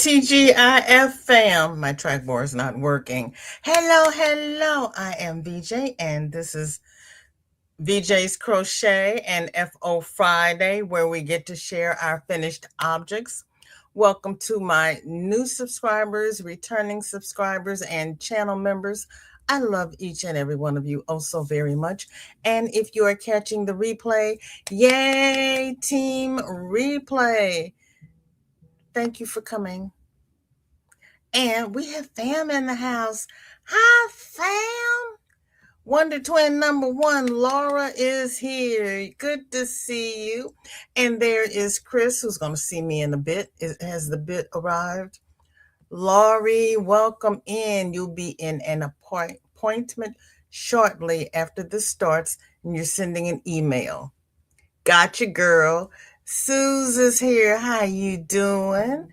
TGIF fam, my trackball is not working. Hello. I am VJ, and this is VJ's Crochet and FO Friday, where we get to share our finished objects. Welcome to my new subscribers, returning subscribers, and channel members. I love each and every one of you oh so very much. And if you are catching the replay, yay, team replay. Thank you for coming. And we have fam in the house. Hi, fam. Wonder Twin number one, Laura is here. Good to see you. And there is Chris, who's going to see me in a bit. Has the bit arrived? Laurie, welcome in. You'll be in an appointment shortly after this starts, and you're sending an email. Gotcha, girl. Suze is here. How you doing?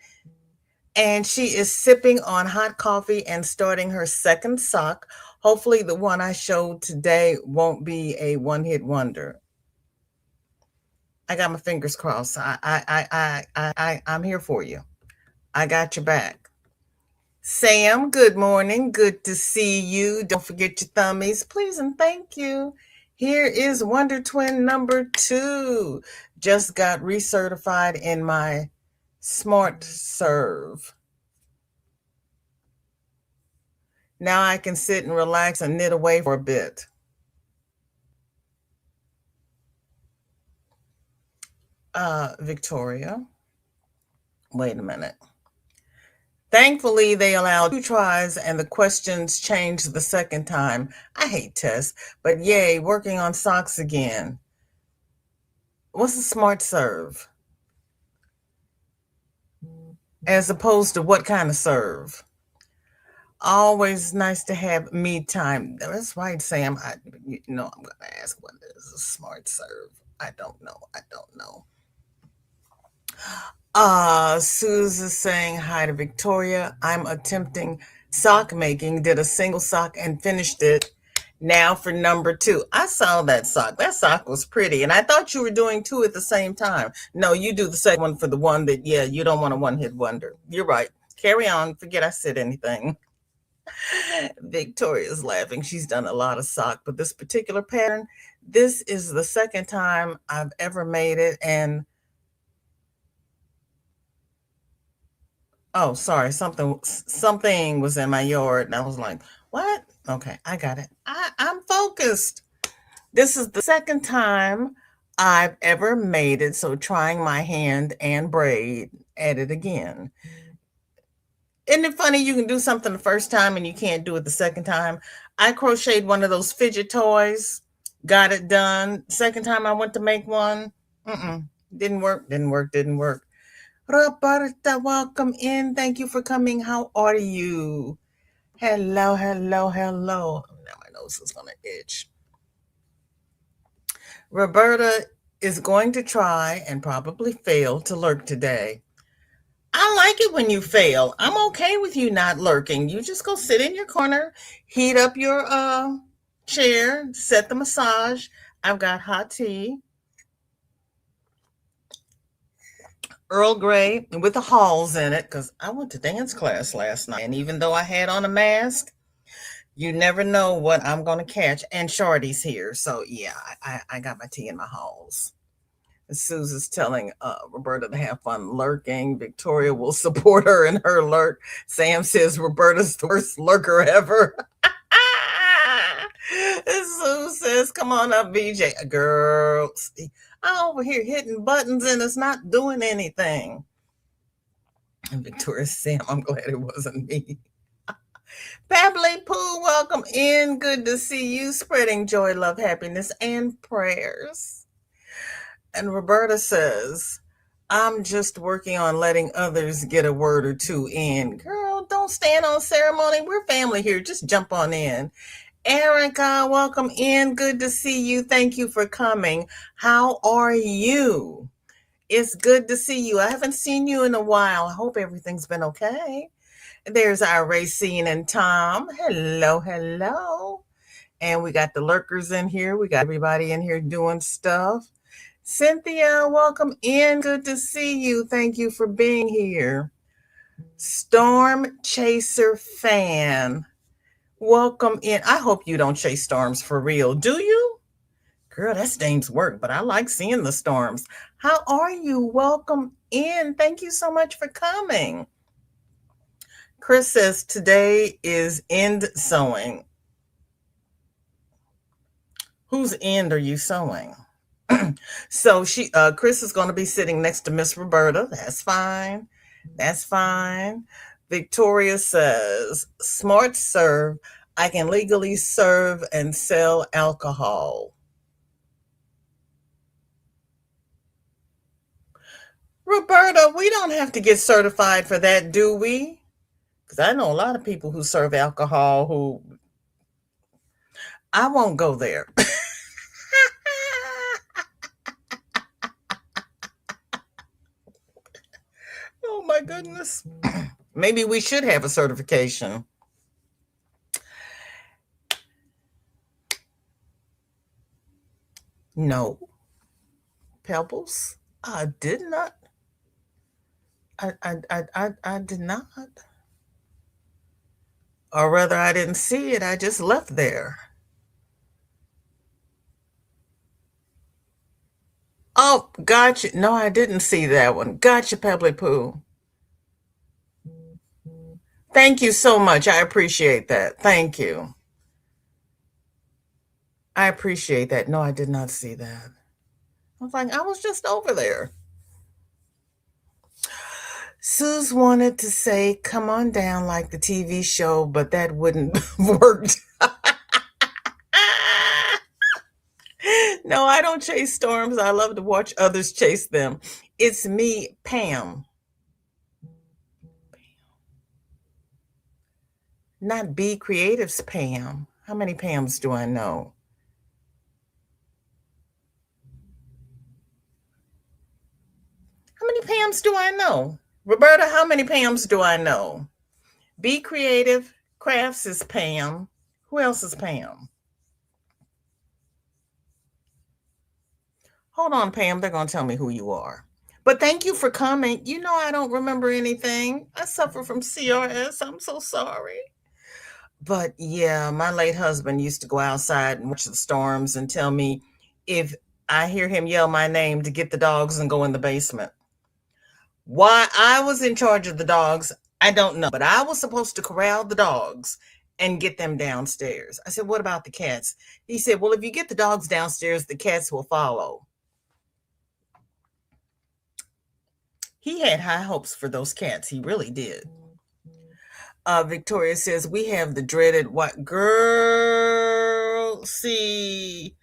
And she is sipping on hot coffee and starting her second sock. Hopefully the one I showed today won't be a one-hit wonder. I got my fingers crossed. I'm here for you. I got your back. Sam, good morning. Good to see you. Don't forget your thummies, please and thank you. Here is Wonder Twin number 2. Just got recertified in my Smart Serve. Now I can sit and relax and knit away for a bit. Victoria, wait a minute. Thankfully, they allowed 2 tries and the questions changed the second time. I hate tests, but yay, working on socks again. What's a Smart Serve? As opposed to what kind of serve? Always nice to have me time. That's right, Sam. I'm going to ask what is a Smart Serve. I don't know. Suze is saying hi to Victoria. I'm attempting sock making. Did a single sock and finished it. Now for number 2. I saw that sock. That sock was pretty. And I thought you were doing 2 at the same time. No, you do the second one for the one that, you don't want a one-hit wonder. You're right. Carry on. Forget I said anything. Victoria's laughing. She's done a lot of sock, but this particular pattern, this is the second time I've ever made it. And oh, sorry, something was in my yard, and I was like, what? Okay, I got it. I'm focused. This is the second time I've ever made it, so trying my hand and braid at it again. Isn't it funny you can do something the first time and you can't do it the second time? I crocheted one of those fidget toys, got it done. Second time I went to make one, didn't work. Roberta, welcome in. Thank you for coming. How are you? Hello. Now my nose is going to itch. Roberta is going to try and probably fail to lurk today. I like it when you fail. I'm okay with you not lurking. You just go sit in your corner, heat up your chair, set the massage. I've got hot tea, Earl Grey with the halls in it, because I went to dance class last night. And even though I had on a mask, you never know what I'm going to catch. And Shorty's here. So, yeah, I got my tea in my halls. Susan's telling Roberta to have fun lurking. Victoria will support her in her lurk. Sam says Roberta's the worst lurker ever. Sue says, come on up, VJ. Girls, I'm over here hitting buttons and it's not doing anything. And Victoria says, Sam, I'm glad it wasn't me. Pablo Pooh, welcome in. Good to see you. Spreading joy, love, happiness, and prayers. And Roberta says, I'm just working on letting others get a word or 2 in. Girl, don't stand on ceremony. We're family here. Just jump on in. Erica, welcome in. Good to see you. Thank you for coming. How are you? It's good to see you. I haven't seen you in a while. I hope everything's been okay. There's our Racine and Tom. Hello. And we got the lurkers in here. We got everybody in here doing stuff. Cynthia, welcome in. Good to see you. Thank you for being here. Storm Chaser fan. Welcome in. I hope you don't chase storms for real. Do you? Girl, that stains work, but I like seeing the storms. How are you? Welcome in. Thank you so much for coming. Chris says today is end sewing. Whose end are you sewing? So Chris is going to be sitting next to Miss Roberta. That's fine. That's fine. Victoria says, smart serve. I can legally serve and sell alcohol. Roberta, we don't have to get certified for that, do we? Because I know a lot of people who serve alcohol who I won't go there. Oh my goodness. Maybe we should have a certification. No. Pebbles? I did not. I did not. Or rather, I didn't see it. I just left there. Oh, gotcha. No, I didn't see that one. Gotcha, Pebbly Poo. Thank you so much. I appreciate that. Thank you. I appreciate that. No, I did not see that. I was like, I was just over there. Suze wanted to say, come on down like the TV show, but that wouldn't work. No, I don't chase storms. I love to watch others chase them. It's me, Pam. Not Be Creative's Pam. How many Pams do I know? How many Pams do I know? Roberta, how many Pams do I know? Be Creative Crafts is Pam. Who else is Pam? Hold on, Pam. They're going to tell me who you are. But thank you for coming. You know, I don't remember anything. I suffer from CRS. I'm so sorry. But yeah, my late husband used to go outside and watch the storms and tell me if I hear him yell my name to get the dogs and go in the basement. Why I was in charge of the dogs, I don't know. But I was supposed to corral the dogs and get them downstairs. I said, what about the cats? He said, well, if you get the dogs downstairs, the cats will follow. He had high hopes for those cats. He really did. Victoria says, we have the dreaded what girl. See,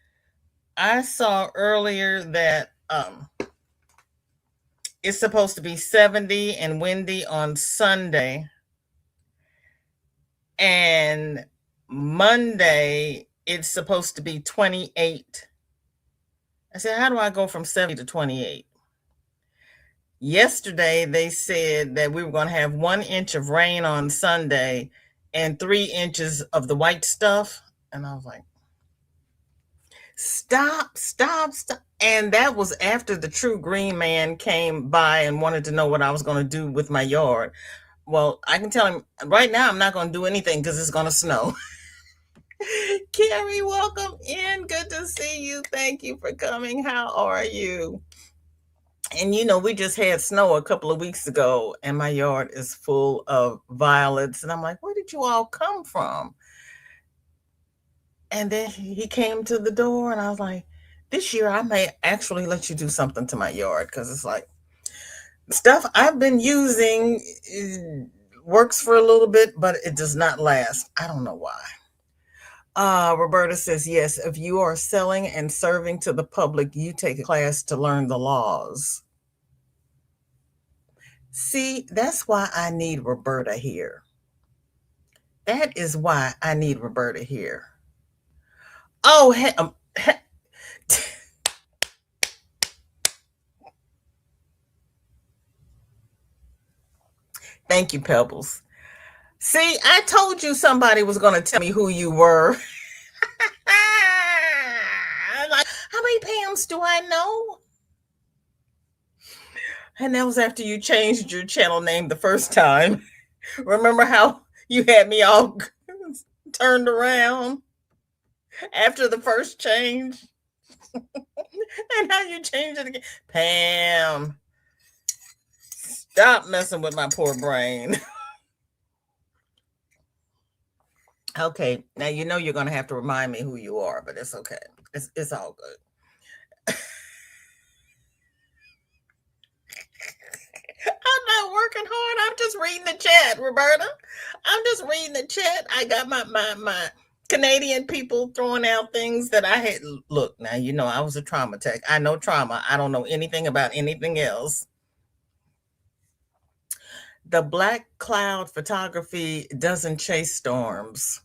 I saw earlier that it's supposed to be 70 and windy on Sunday. And Monday, it's supposed to be 28. I said, how do I go from 70 to 28? Yesterday, they said that we were going to have 1 inch of rain on Sunday and 3 inches of the white stuff. And I was like, stop. And that was after the True Green Man came by and wanted to know what I was going to do with my yard. Well, I can tell him right now I'm not going to do anything because it's going to snow. Carrie, welcome in. Good to see you. Thank you for coming. How are you? And you know, we just had snow a couple of weeks ago, and my yard is full of violets. And I'm like, where did you all come from? And then he came to the door, and I was like, this year I may actually let you do something to my yard because it's like stuff I've been using works for a little bit, but it does not last. I don't know why. Roberta says, yes, if you are selling and serving to the public, you take a class to learn the laws. See, that's why I need Roberta here. That is why I need Roberta here. Oh, thank you, Pebbles. See, I told you somebody was going to tell me who you were. Like, how many Pams do I know? And that was after you changed your channel name the first time. Remember how you had me all turned around after the first change? And now you change it again. Pam, stop messing with my poor brain. Okay, now you know you're going to have to remind me who you are, but it's okay. It's all good. I'm not working hard. I'm just reading the chat, Roberta. I'm just reading the chat. I got my Canadian people throwing out things that I had. Look, now you know I was a trauma tech. I know trauma. I don't know anything about anything else. The black cloud photography doesn't chase storms.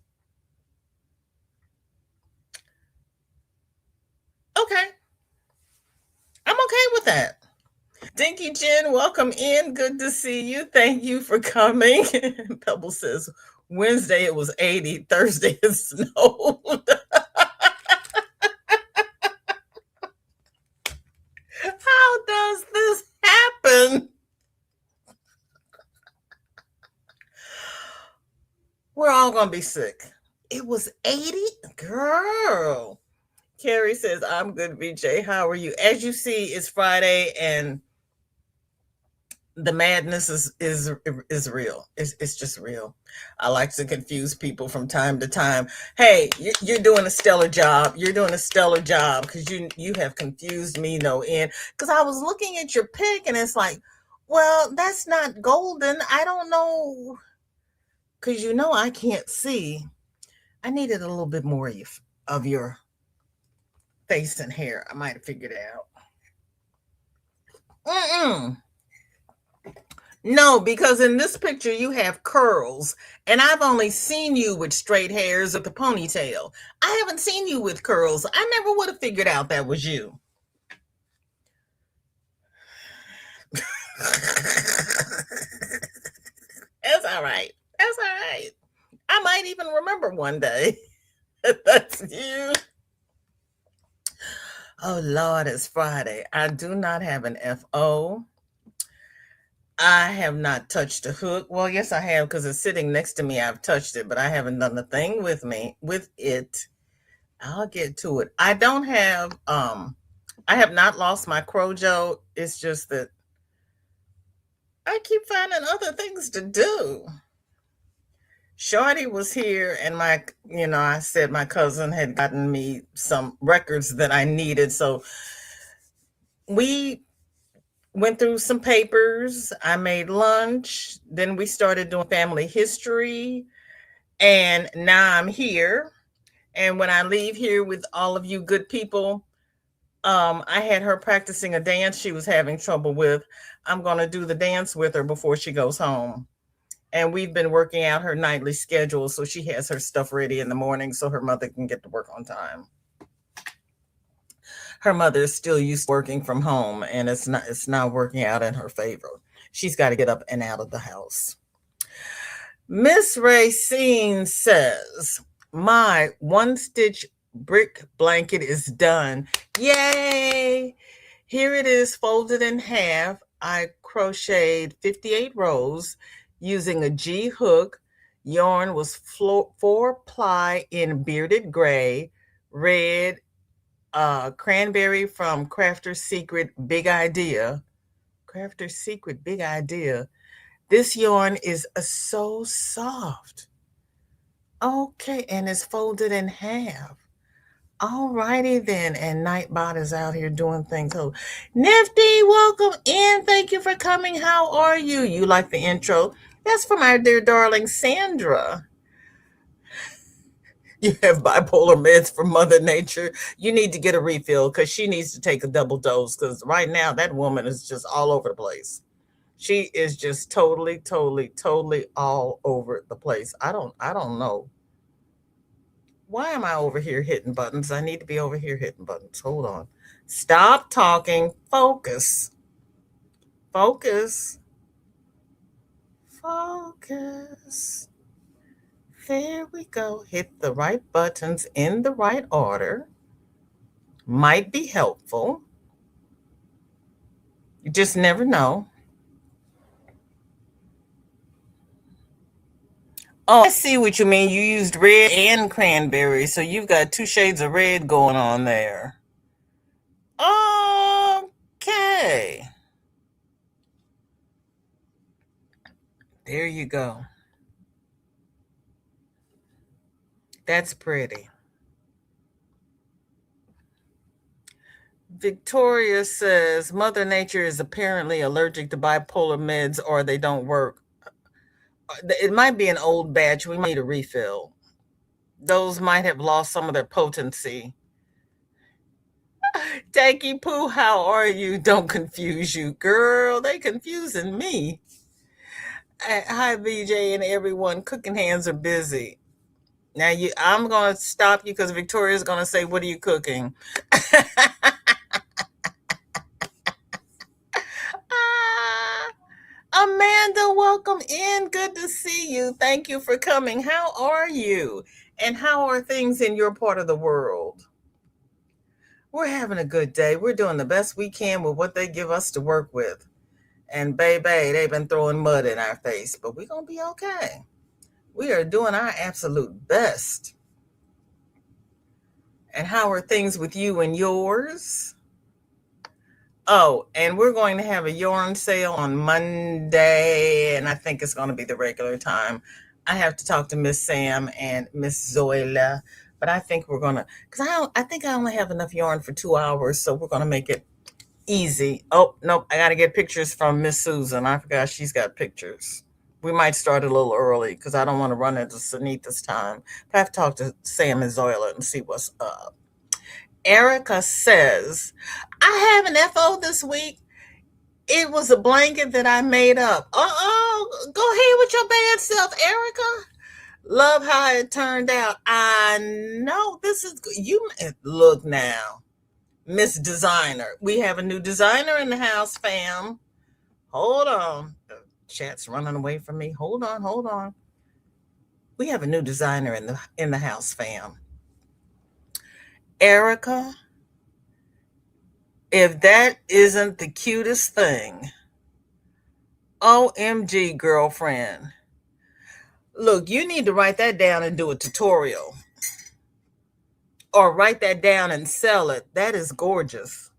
Okay, I'm okay with that. Dinky Jen, welcome in. Good to see you. Thank you for coming. Pebble says Wednesday it was 80, Thursday it snowed. How does this happen? We're all going to be sick. It was 80? Girl. Carrie says, I'm good, BJ. How are you? As you see, it's Friday and the madness is real. It's just real. I like to confuse people from time to time. Hey, you're doing a stellar job. You're doing a stellar job because you have confused me no end. Because I was looking at your pic and it's like, well, that's not golden. I don't know. Because you know I can't see. I needed a little bit more of your face and hair. I might have figured it out. Mm-mm. No, because in this picture you have curls, and I've only seen you with straight hairs with a ponytail. I haven't seen you with curls. I never would have figured out that was you. That's all right. That's all right. I might even remember one day. That's you. Oh Lord, it's Friday. I do not have an FO. I have not touched a hook. Well, yes, I have because it's sitting next to me. I've touched it, but I haven't done the thing with it. I'll get to it. I have not lost my Crojo. It's just that I keep finding other things to do. Shorty was here and I said my cousin had gotten me some records that I needed. So we went through some papers. I made lunch. Then we started doing family history. And now I'm here. And when I leave here with all of you good people, I had her practicing a dance she was having trouble with. I'm going to do the dance with her before she goes home. And we've been working out her nightly schedule so she has her stuff ready in the morning so her mother can get to work on time. Her mother is still used to working from home and it's not working out in her favor. She's got to get up and out of the house. Miss Racine says, my one stitch brick blanket is done. Yay! Here it is folded in half. I crocheted 58 rows using a G hook. Yarn was 4-ply in bearded gray, red, cranberry from Crafter's Secret Big Idea. Crafter's Secret Big Idea. This yarn is so soft. Okay, and it's folded in half. All righty then. And Nightbot is out here doing things. So, Nifty, welcome in. Thank you for coming. How are you? You like the intro? That's from our dear darling Sandra. You have bipolar meds from Mother Nature. You need to get a refill because she needs to take a double dose because right now that woman is just all over the place. She is just totally, totally, totally all over the place. I don't know. Why am I over here hitting buttons? I need to be over here hitting buttons. Hold on. Stop talking. Focus. Focus. Focus. There we go. Hit the right buttons in the right order. Might be helpful. You just never know. Oh, I see what you mean. You used red and cranberry, so you've got two shades of red going on there. Okay. There you go. That's pretty. Victoria says Mother Nature is apparently allergic to bipolar meds or they don't work. It might be an old batch. We might need a refill. Those might have lost some of their potency. Tanky Poo, how are you? Don't confuse you. Girl, they confusing me. Hi, VJ and everyone. Cooking hands are busy. Now I'm gonna stop you because Victoria's gonna say, "What are you cooking?" Ah, Amanda, welcome in. Good to see you. Thank you for coming. How are you? And how are things in your part of the world? We're having a good day. We're doing the best we can with what they give us to work with. And baby, they've been throwing mud in our face, but we're gonna be okay. We are doing our absolute best. And how are things with you and yours? Oh, and we're going to have a yarn sale on Monday, and I think it's going to be the regular time. I have to talk to Miss Sam and Miss Zoila, but I think we're gonna because I think I only have enough yarn for 2 hours, so we're gonna make it easy. Oh nope, I got to get pictures from Miss Susan. I forgot she's got pictures. We might start a little early because I don't want to run into Sunit this time. But I have to talk to Sam and Zoila and see what's up. Erica says, I have an FO this week. It was a blanket that I made up. Go ahead with your bad self, Erica. Love how it turned out. I know this is good. You look now, Miss Designer. We have a new designer in the house, fam. Hold on. The chat's running away from me. Hold on, hold on. We have a new designer in the house, fam. Erica, if that isn't the cutest thing, OMG, girlfriend. Look, you need to write that down and do a tutorial. Or write that down and sell it. That is gorgeous.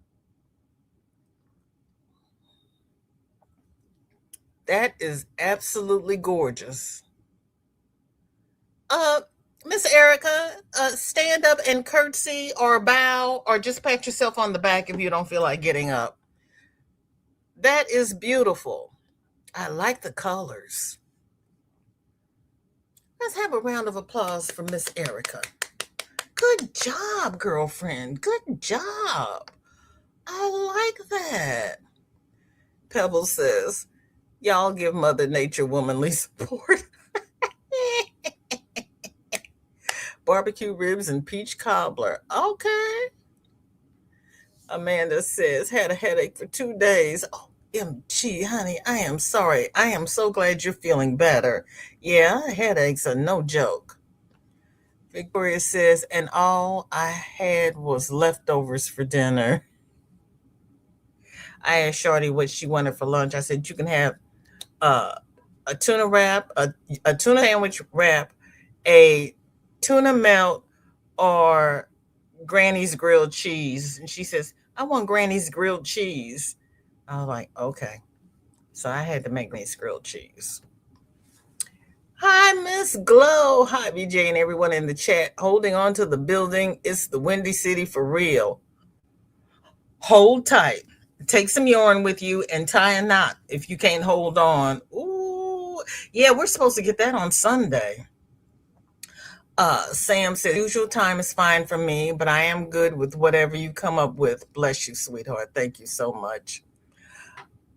That is absolutely gorgeous. Uh, Miss Erica, stand up and curtsy or bow or just pat yourself on the back if you don't feel like getting up. That is beautiful. I like the colors. Let's have a round of applause for Miss Erica. Good job, girlfriend. Good job. I like that. Pebble says, y'all give Mother Nature womanly support. Barbecue ribs and peach cobbler. Okay. Amanda says, had a headache for 2 days. Oh, MG, honey, I am sorry. I am so glad you're feeling better. Yeah, headaches are no joke. Victoria says, and all I had was leftovers for dinner. I asked Shorty what she wanted for lunch. I said, you can have uh, a tuna wrap, a tuna sandwich wrap, a tuna melt, or Granny's grilled cheese. And she says, I want Granny's grilled cheese. I was like, okay. So I had to make Granny's grilled cheese. Hi, Miss Glow. Hi, BJ and everyone in the chat. Holding on to the building. It's the Windy City for real. Hold tight. Take some yarn with you and tie a knot if you can't hold on. Ooh, yeah, we're supposed to get that on Sunday. Sam said, usual time is fine for me, but I am good with whatever you come up with. Bless you, sweetheart. Thank you so much.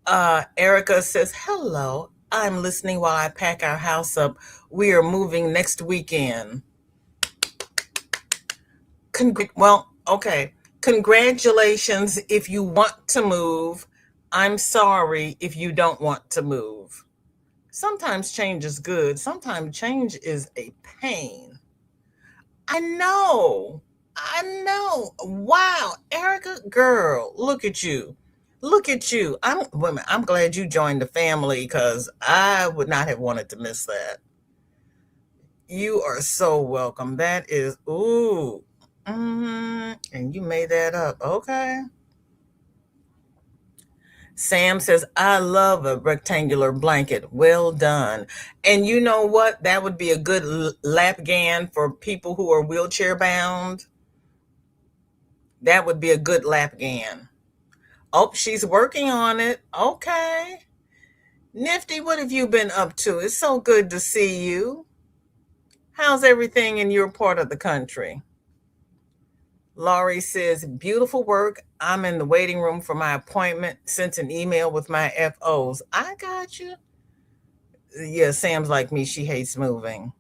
Erica says, hello. I'm listening while I pack our house up. We are moving next weekend. Well, okay. Congratulations if you want to move. I'm sorry if you don't want to move. Sometimes change is good. Sometimes change is a pain. I know. I know. Wow. Erica, girl, look at you. Look at you. I'm glad you joined the family because I would not have wanted to miss that. You are so welcome. That is ooh. And you made that up. Okay. Sam says, I love a rectangular blanket. Well done. And you know what? That would be a good lap gan for people who are wheelchair bound. That would be a good lap gan. Oh, she's working on it. Okay. Nifty, what have you been up to? It's so good to see you. How's everything in your part of the country? Laurie says, beautiful work. I'm in the waiting room for my appointment. Sent an email with my FOs. I got you. Yeah, Sam's like me. She hates moving.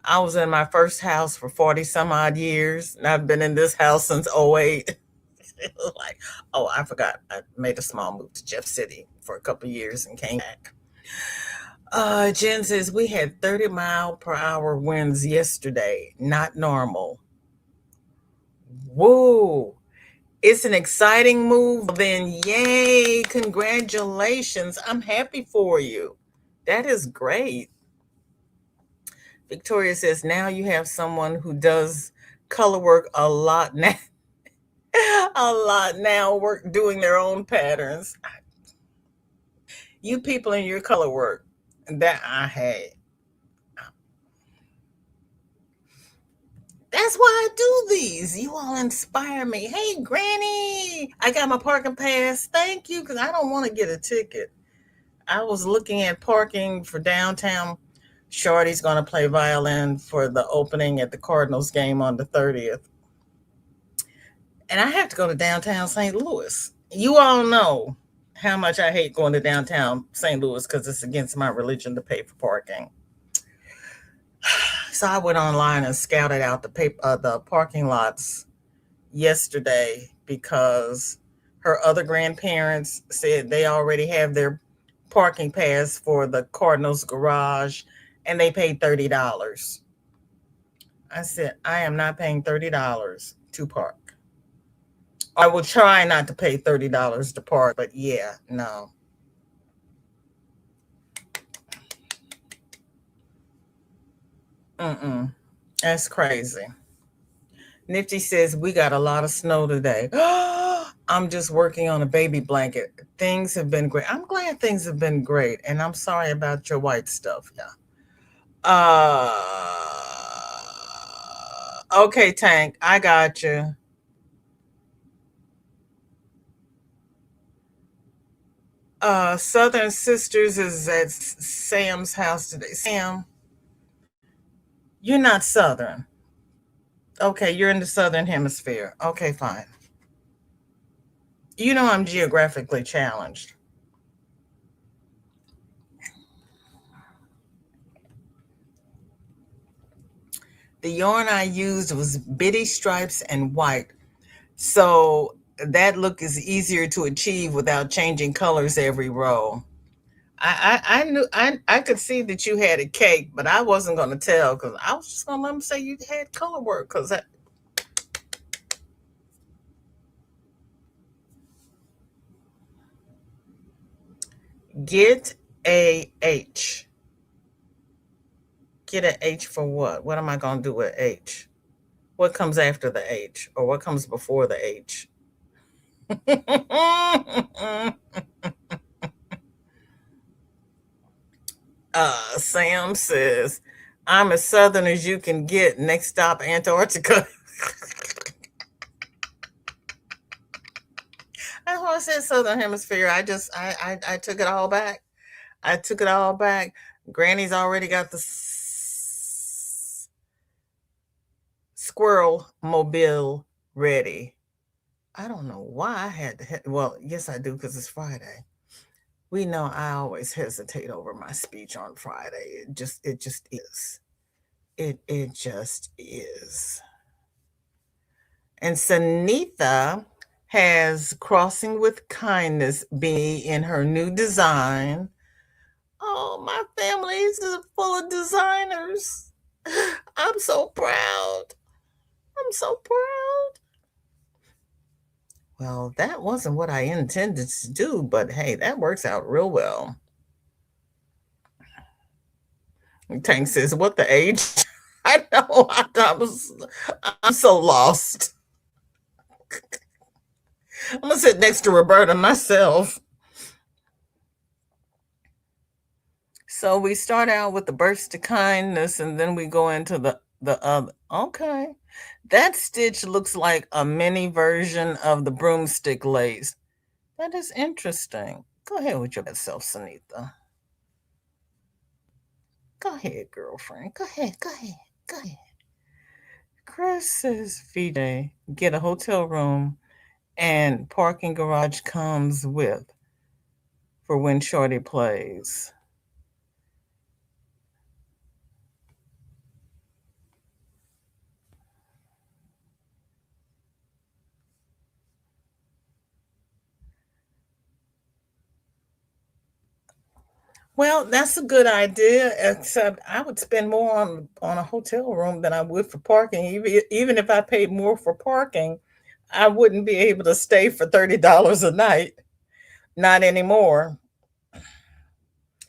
I was in my first house for 40 some odd years, and I've been in this house since '08. Like, oh, I forgot. I made a small move to Jeff City for a couple of years and came back. Jen says, we had 30-mile-per-hour winds yesterday. Not normal. Whoa. It's an exciting move. Then, yay. Congratulations. I'm happy for you. That is great. Victoria says, now you have someone who does color work a lot now. A lot now, work doing their own patterns. You people in your color work that I hate. That's why I do these. You all inspire me. Hey, Granny, I got my parking pass. Thank you, because I don't want to get a ticket. I was looking at parking for downtown. Shorty's going to play violin for the opening at the Cardinals game on the 30th. And I have to go to downtown St. Louis. You all know how much I hate going to downtown St. Louis because it's against my religion to pay for parking. So I went online and scouted out the parking lots yesterday because her other grandparents said they already have their parking pass for the Cardinals garage and they paid $30. I said, I am not paying $30 to park. I will try not to pay $30 to park, but yeah, no. Mm-mm. That's crazy. Nifty says, we got a lot of snow today. I'm just working on a baby blanket. Things have been great. I'm glad things have been great. And I'm sorry about your white stuff. Yeah. Okay, Tank. I got you. Southern Sisters is at Sam's house today. Sam, you're not Southern. Okay, you're in the Southern Hemisphere. Okay, fine. You know I'm geographically challenged. The yarn I used was bitty stripes and white. So that look is easier to achieve without changing colors every row. I knew I could see that you had a cake, but I wasn't going to tell because I was just going to let them say you had color work. Because get a H. Get a H for what? What am I going to do with H? What comes after the H, or what comes before the H? Sam says, I'm as southern as you can get. Next stop, Antarctica. That's why I said southern hemisphere. I took it all back. I took it all back. Granny's already got the squirrel mobile ready. I don't know why I had to. Well, yes, I do because it's Friday. We know I always hesitate over my speech on Friday. It just is. It just is. And Sanitha has Crossing with Kindness be in her new design. Oh, my family is full of designers. I'm so proud. I'm so proud. Well, that wasn't what I intended to do, but hey, that works out real well. Tank says, "What the age?" I know. I'm so lost. I'm gonna sit next to Roberta myself. So we start out with the burst of kindness, and then we go into the other. Okay, that stitch looks like a mini version of the broomstick lace. That is interesting. Go ahead with your best self, Sunitha. Go ahead, girlfriend. Go ahead. Go ahead. Go ahead. Chris says, VJ, get a hotel room and parking garage comes with for when Shorty plays. Well, that's a good idea, except I would spend more on a hotel room than I would for parking. Even if I paid more for parking, I wouldn't be able to stay for $30 a night. Not anymore,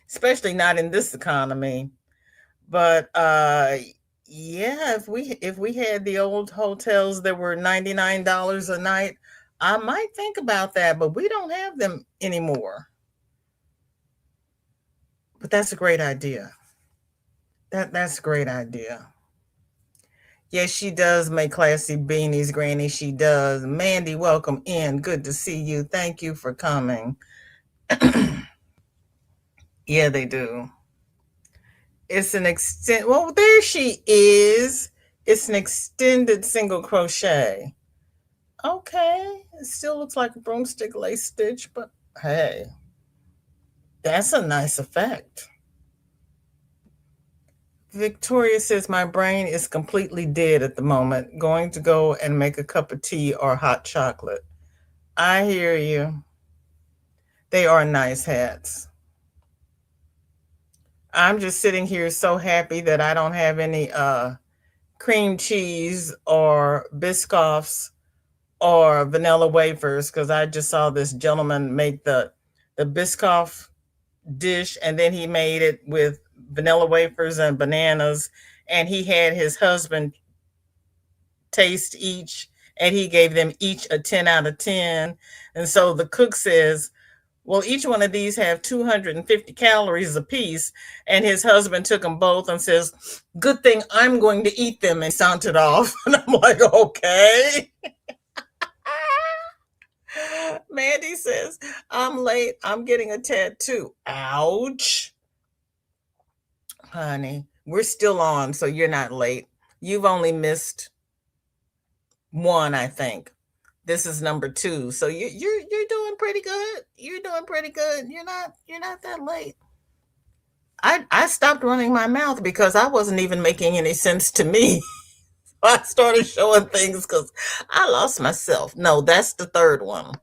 especially not in this economy. But yeah, if we had the old hotels that were $99 a night, I might think about that, but we don't have them anymore. But that's a great idea. That's a great idea. Yes, she does make classy beanies, Granny. She does. Mandy, welcome in. Good to see you. Thank you for coming. Yeah, they do. It's an extent. Well, there she is. It's an extended single crochet. Okay, it still looks like a broomstick lace stitch, but hey, that's a nice effect. Victoria says, my brain is completely dead at the moment. Going to go and make a cup of tea or hot chocolate. I hear you. They are nice hats. I'm just sitting here so happy that I don't have any cream cheese or Biscoffs or vanilla wafers because I just saw this gentleman make the Biscoff dish and then he made it with vanilla wafers and bananas and he had his husband taste each and he gave them each a 10 out of 10. And so the cook says, well, each one of these have 250 calories apiece. And his husband took them both and says, good thing I'm going to eat them, and sauntered off. And I'm like, okay. Mandy says, I'm late. I'm getting a tattoo. Ouch. Honey, we're still on, so you're not late. You've only missed one, I think. This is number two. So you're doing pretty good. You're doing pretty good. You're not that late. I stopped running my mouth because I wasn't even making any sense to me. I started showing things because I lost myself. No, that's the third one.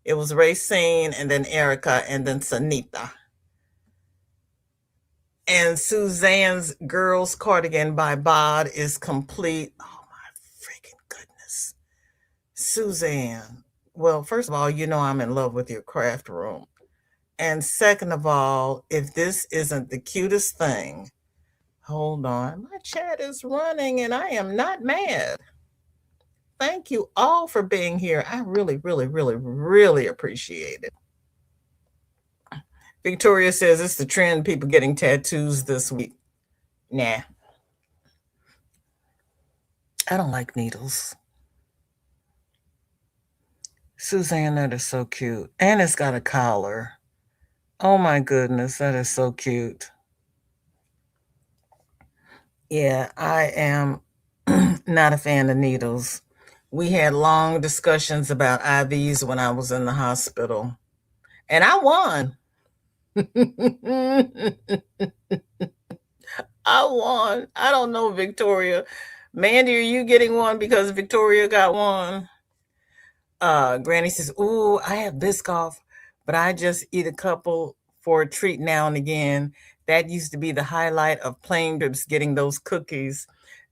It was Racine and then Erica and then Sanita. And Suzanne's Girls Cardigan by Bod is complete. Oh my freaking goodness. Suzanne. Well, first of all, you know I'm in love with your craft room. And second of all, if this isn't the cutest thing, hold on. My chat is running and I am not mad. Thank you all for being here. I really, really, really, really appreciate it. Victoria says it's the trend, people getting tattoos this week. Nah, I don't like needles. Suzanne, that is so cute. And it's got a collar. Oh my goodness, that is so cute. Yeah, I am not a fan of needles. We had long discussions about IVs when I was in the hospital, and I won. I won. I don't know, Victoria. Mandy, are you getting one because Victoria got one? Granny says, ooh, I have Biscoff, but I just eat a couple for a treat now and again. That used to be the highlight of plain trips, getting those cookies.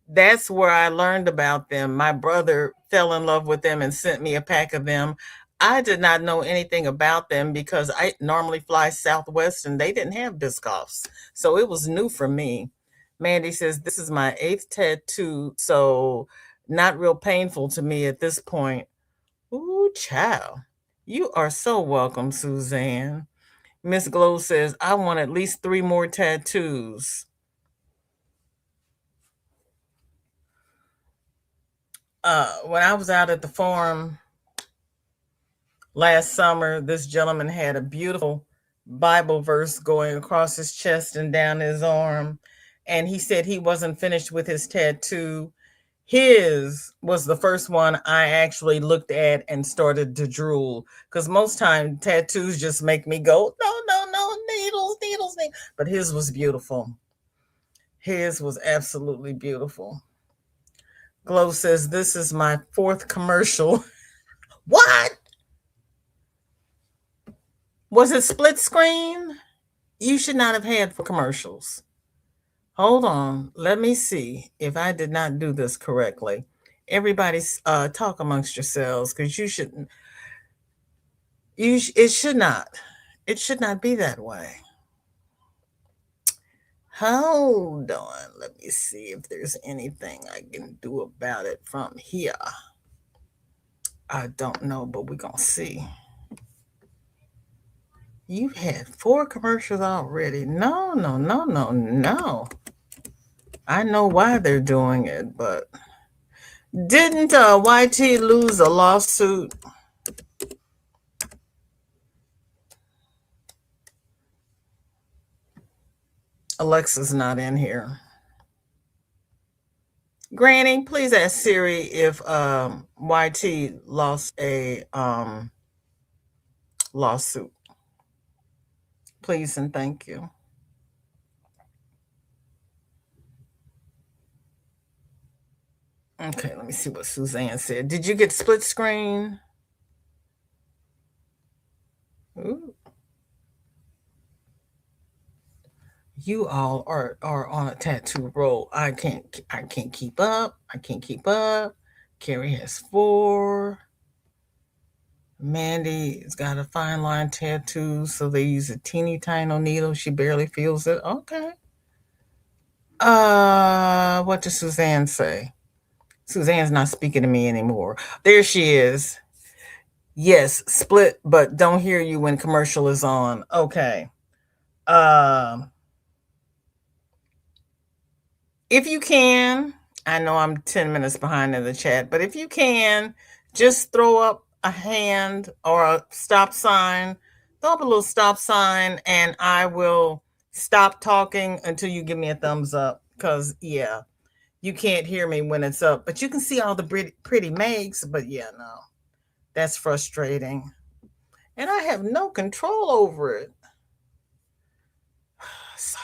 That's where I learned about them. My brother fell in love with them and sent me a pack of them. I did not know anything about them because I normally fly Southwest and they didn't have disc golfs. So it was new for me. Mandy says, this is my eighth tattoo, so not real painful to me at this point. Ooh, child. You are so welcome, Suzanne. Miss Glow says, I want at least 3 more tattoos. When I was out at the farm last summer, this gentleman had a beautiful Bible verse going across his chest and down his arm. And he said he wasn't finished with his tattoo. His was the first one I actually looked at and started to drool. Because most time tattoos just make me go, no, no, no, needles, needles, needles. But his was beautiful. His was absolutely beautiful. Glow says, this is my 4th commercial. What? Was it split screen? You should not have had for commercials. Hold on. Let me see if I did not do this correctly. Everybody talk amongst yourselves because you shouldn't. It should not. It should not be that way. Hold on. Let me see if there's anything I can do about it from here. I don't know, but we're going to see. You've had 4 commercials already. No, no, no, no, no. I know why they're doing it, but didn't YT lose a lawsuit? Alexa's not in here. Granny, please ask Siri if YT lost a lawsuit. Please and thank you. Okay, let me see what Suzanne said. Did you get split screen? Ooh. You all are on a tattoo roll. I can't keep up. I can't keep up. Carrie has 4. Mandy's got a fine line tattoo, so they use a teeny tiny needle. She barely feels it. Okay. What does Suzanne say? Suzanne's not speaking to me anymore. There she is. Yes, split, but don't hear you when commercial is on. Okay. Um, if you can, I know I'm 10 minutes behind in the chat, but if you can, just throw up a hand or a stop sign. Throw up a little stop sign, and I will stop talking until you give me a thumbs up. Because, yeah, you can't hear me when it's up, but you can see all the pretty makes. But yeah, no, that's frustrating. And I have no control over it. Sorry.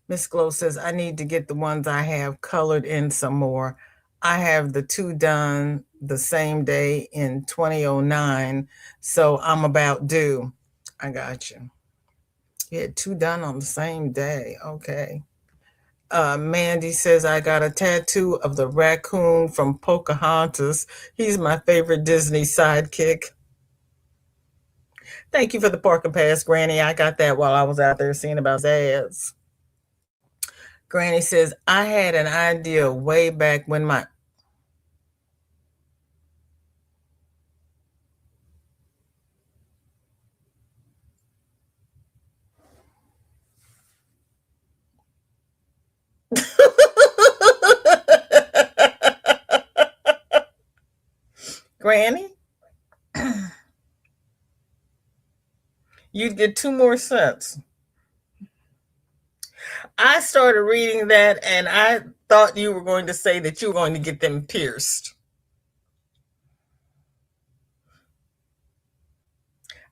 Miss Glow says, I need to get the ones I have colored in some more. I have the 2 done the same day in 2009, so I'm about due. I got you. You had 2 done on the same day. Okay. Mandy says, I got a tattoo of the raccoon from Pocahontas. He's my favorite Disney sidekick. Thank you for the parking pass, Granny. I got that while I was out there seeing about ads. Granny says, I had an idea way back when my... Granny, you'd get 2 more sets. I started reading that and I thought you were going to say that you were going to get them pierced.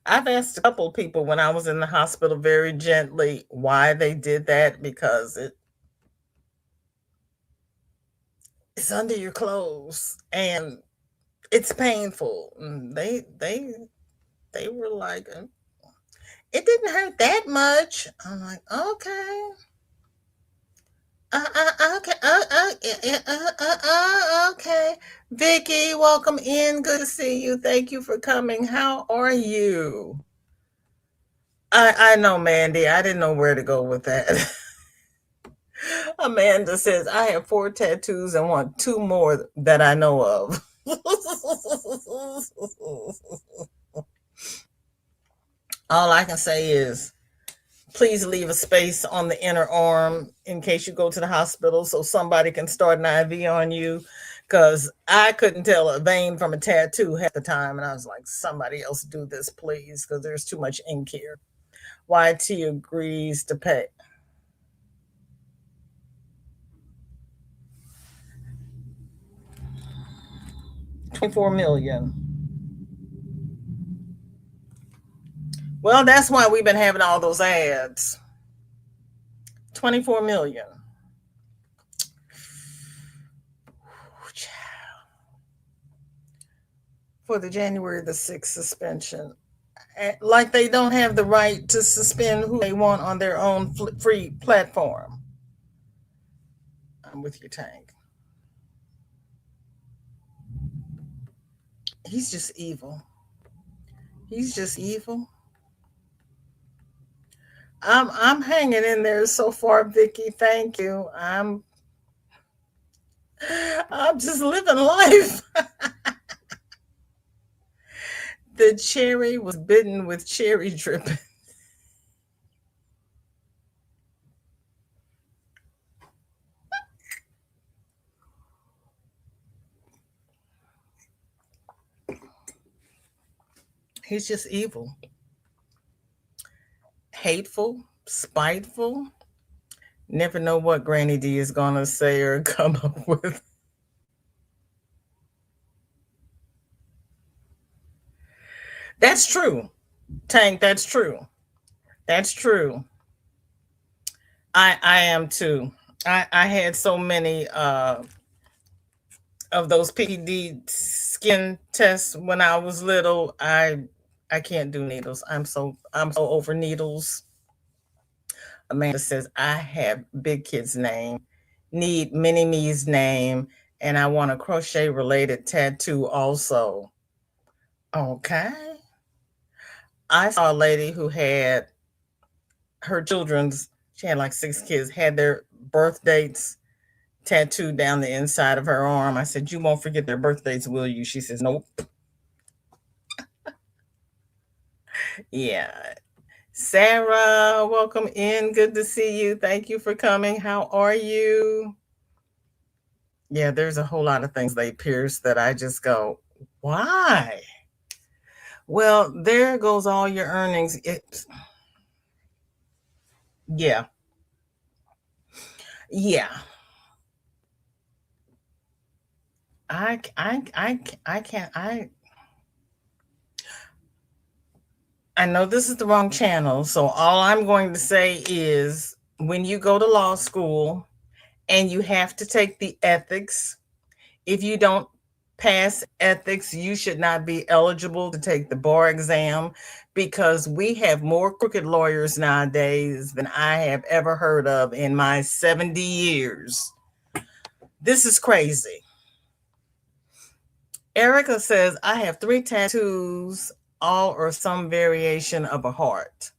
I've asked a couple of people when I was in the hospital very gently why they did that, because it's under your clothes and it's painful. And they were like, it didn't hurt that much. I'm like, okay. Okay. Okay. Vicky, welcome in. Good to see you. Thank you for coming. How are you? I know, Mandy. I didn't know where to go with that. Amanda says, I have 4 tattoos and want 2 more that I know of. All I can say is, please leave a space on the inner arm in case you go to the hospital so somebody can start an IV on you. Because I couldn't tell a vein from a tattoo half the time. And I was like, somebody else do this, please, because there's too much ink here. YT agrees to pay 24 million. Well, that's why we've been having all those ads. 24 million. For the January the 6th suspension. Like they don't have the right to suspend who they want on their own free platform. I'm with you, Tank. He's just evil. He's just evil. I'm hanging in there so far, Vicky. Thank you. I'm just living life. The cherry was bitten with cherry dripping. He's just evil, hateful, spiteful. Never know what Granny D is gonna say or come up with. That's true, Tank. That's true. That's true. I am too. I had so many of those PPD skin tests when I was little. I can't do needles. I'm so over needles. Amanda says I have big kid's name, need mini me's name, and I want a crochet related tattoo also. Okay. I saw a lady who had her children's, she had like 6 kids, had their birth dates tattooed down the inside of her arm. I said, you won't forget their birthdays, will you? She says, nope. Yeah. Sarah, welcome in. Good to see you. Thank you for coming. How are you? Yeah, there's a whole lot of things they pierce that I just go, why? Well, there goes all your earnings. Yeah, yeah. I can't. I know this is the wrong channel, so all I'm going to say is when you go to law school and you have to take the ethics, if you don't pass ethics, you should not be eligible to take the bar exam because we have more crooked lawyers nowadays than I have ever heard of in my 70 years. This is crazy. Erica says, I have 3 tattoos, all or some variation of a heart.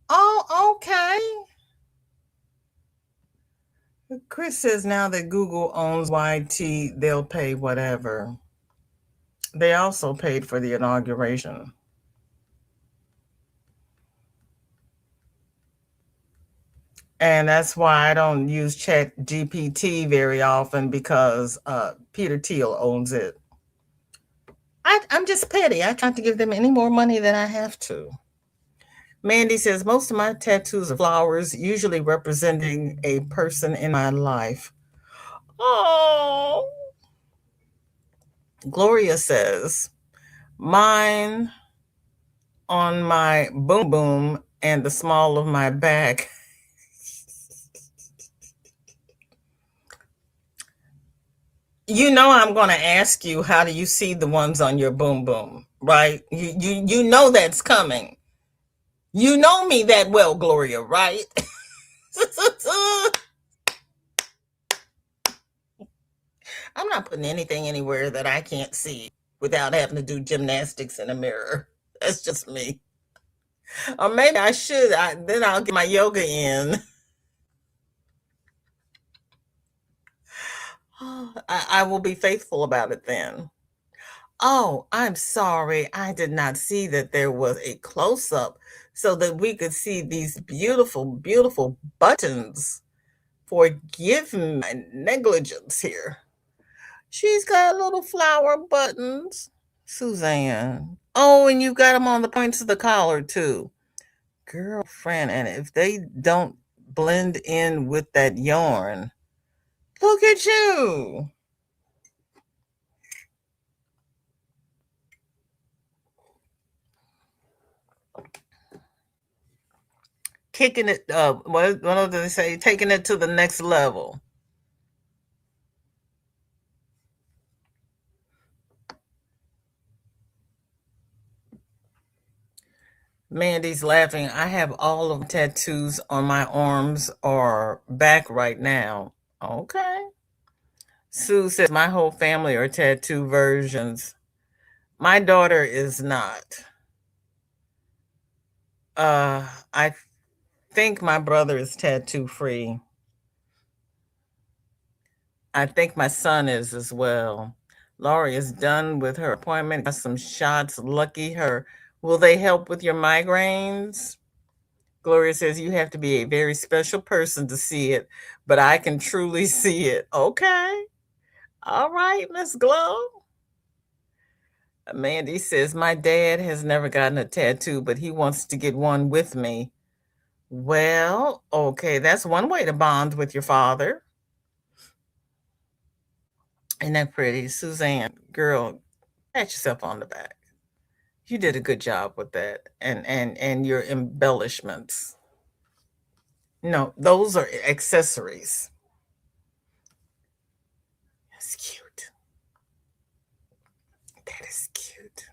Oh, okay. Chris says now that Google owns YT, they'll pay whatever. They also paid for the inauguration. And that's why I don't use Chat GPT very often because Peter Thiel owns it. I'm just petty. I try not to give them any more money than I have to. Mandy says, most of my tattoos are flowers, usually representing a person in my life. Oh. Gloria says, mine on my boom boom and the small of my back. You know I'm going to ask you, how do you see the ones on your boom boom, right? You know that's coming. You know me that well, Gloria, right? I'm not putting anything anywhere that I can't see without having to do gymnastics in a mirror. That's just me. Or maybe I should. Then I'll get my yoga in. I will be faithful about it then. Oh, I'm sorry. I did not see that there was a close up so that we could see these beautiful, beautiful buttons. Forgive my negligence here. She's got little flower buttons. Suzanne. Oh, and you got them on the points of the collar too. Girlfriend, and if they don't blend in with that yarn, look at you. Kicking it what do they say? Taking it to the next level. Mandy's laughing. I have all of the tattoos on my arms or back right now. Okay. Sue says my whole family are tattoo versions. My daughter is not. I think my brother is tattoo free. I think my son is as well. Laurie is done with her appointment. Got some shots. Lucky her. Will they help with your migraines? Gloria says you have to be a very special person to see it, but I can truly see it. Okay. All right, Miss Glow. Mandy says my dad has never gotten a tattoo, but he wants to get one with me. Well, okay, that's one way to bond with your father. Isn't that pretty? Suzanne, girl, pat yourself on the back. You did a good job with that and your embellishments. No, those are accessories. That's cute. That is cute.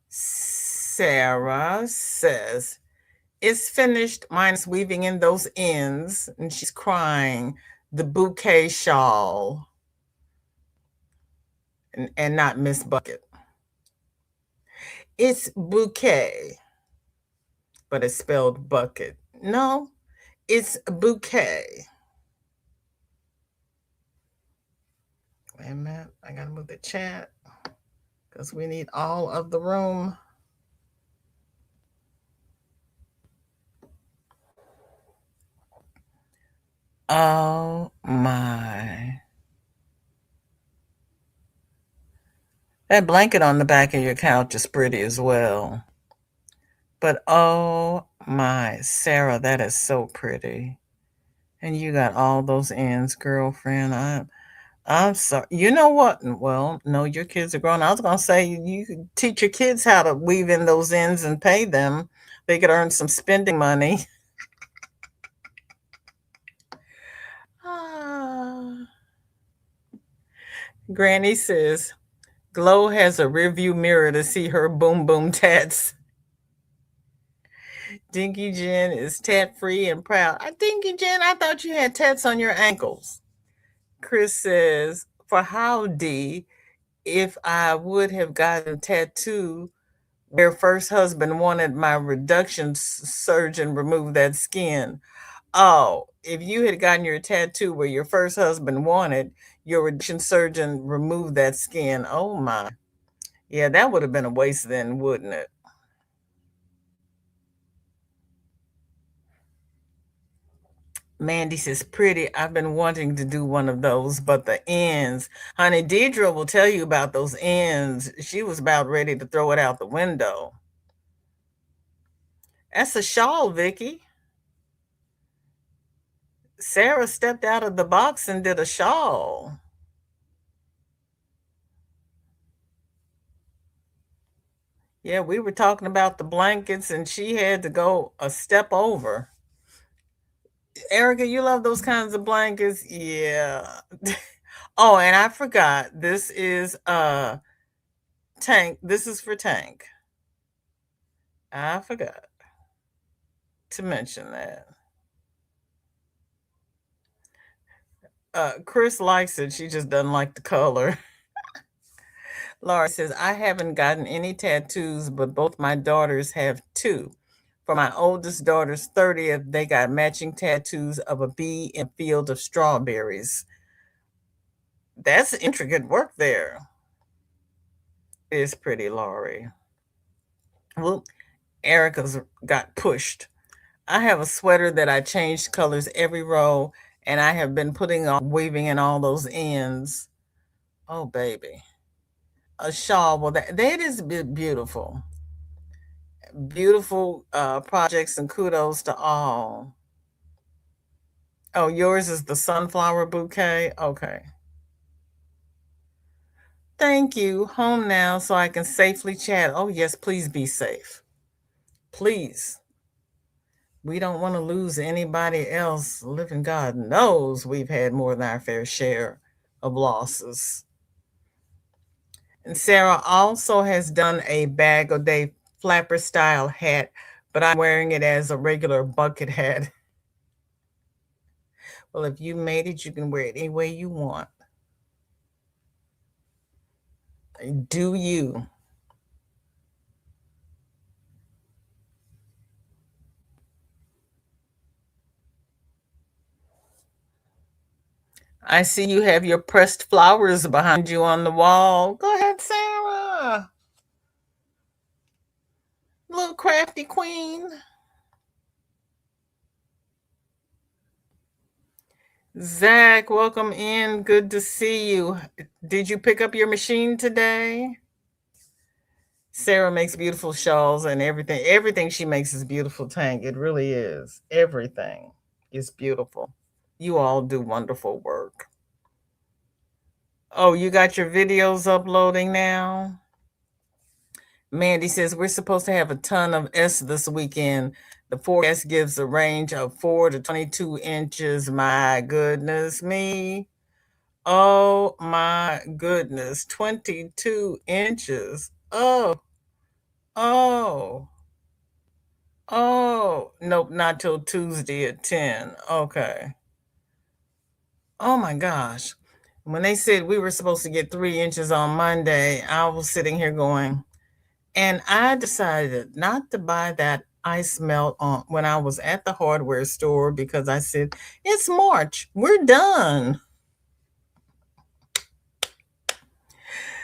Sarah says, it's finished. Mine's weaving in those ends, and she's crying. The bouquet shawl, and not Miss Bucket. It's bouquet, but it's spelled bucket. No, it's bouquet. Wait a minute. I got to move the chat because we need all of the room. Oh my. That blanket on the back of your couch is pretty as well. But oh my, Sarah, that is so pretty. And you got all those ends, girlfriend. I'm sorry. You know what? Well, no, your kids are grown. I was gonna say you could teach your kids how to weave in those ends and pay them. They could earn some spending money. Ah. Granny says Glow has a rearview mirror to see her boom boom tats. Dinky Jen is tat free and proud. Dinky Jen, I thought you had tats on your ankles. Chris says, for howdy, if I would have gotten a tattoo where first husband wanted my reduction surgeon remove that skin. Oh, if you had gotten your tattoo where your first husband wanted your reduction surgeon remove that skin. Oh my. Yeah, that would have been a waste then, wouldn't it? Mandy says, pretty. I've been wanting to do one of those, but the ends. Honey, Deidre will tell you about those ends. She was about ready to throw it out the window. That's a shawl, Vicky. Sarah stepped out of the box and did a shawl. Yeah, we were talking about the blankets and she had to go a step over. Erica, you love those kinds of blankets? Yeah. Oh, and I forgot. This is Tank. This is for Tank. I forgot. to mention that. Chris likes it. She just doesn't like the color. Laura says, I haven't gotten any tattoos, but both my daughters have two. For my oldest daughter's 30th, they got matching tattoos of a bee in a field of strawberries. That's intricate work there. It is pretty, Laurie. Well, Erica's got pushed. I have a sweater that I changed colors every row, and I have been putting on weaving in all those ends. Oh, baby. A shawl. Well, that is beautiful. Beautiful projects, and kudos to all. Oh, yours is the sunflower bouquet? Okay. Thank you. Home now so I can safely chat. Oh, yes, please be safe. Please. We don't want to lose anybody else. Living God knows we've had more than our fair share of losses. And Sarah also has done a bag o' day flapper style hat, but I'm wearing it as a regular bucket hat. Well, if you made it, you can wear it any way you want. Do you? I see you have your pressed flowers behind you on the wall. Go ahead, Sarah. Little crafty queen. Zach, welcome in. Good to see you. Did you pick up your machine today? Sarah makes beautiful shawls and everything. Everything she makes is beautiful, Tank. It really is. Everything is beautiful. You all do wonderful work. Oh, you got your videos uploading now? Mandy says we're supposed to have a ton of S this weekend. The forecast gives a range of 4 to 22 inches. My goodness me. Oh my goodness. 22 inches. Oh, oh. Nope, not till Tuesday at 10. Okay. Oh my gosh. When they said we were supposed to get 3 inches on Monday, I was sitting here going, and I decided not to buy that ice melt on when I was at the hardware store because I said, it's March. We're done.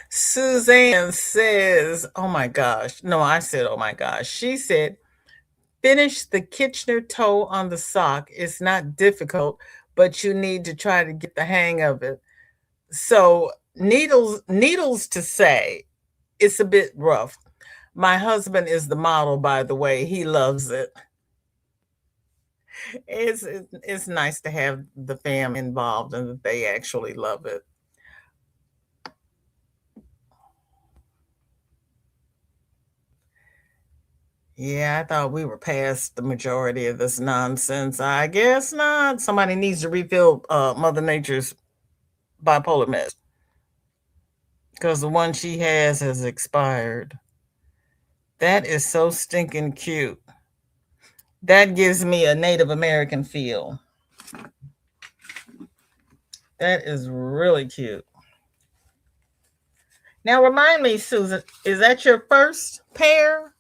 Suzanne says, oh my gosh. No, I said, oh my gosh. She said, finish the Kitchener toe on the sock. It's not difficult, but you need to try to get the hang of it. So needles to say, it's a bit rough. My husband is the model, by the way. He loves it. It's nice to have the fam involved and that they actually love it. Yeah, I thought we were past the majority of this nonsense. I guess not. Somebody needs to refill Mother Nature's bipolar meds because the one she has expired. That is so stinking cute. That gives me a Native American feel. That is really cute. Now, remind me, Susan, is that your first pair?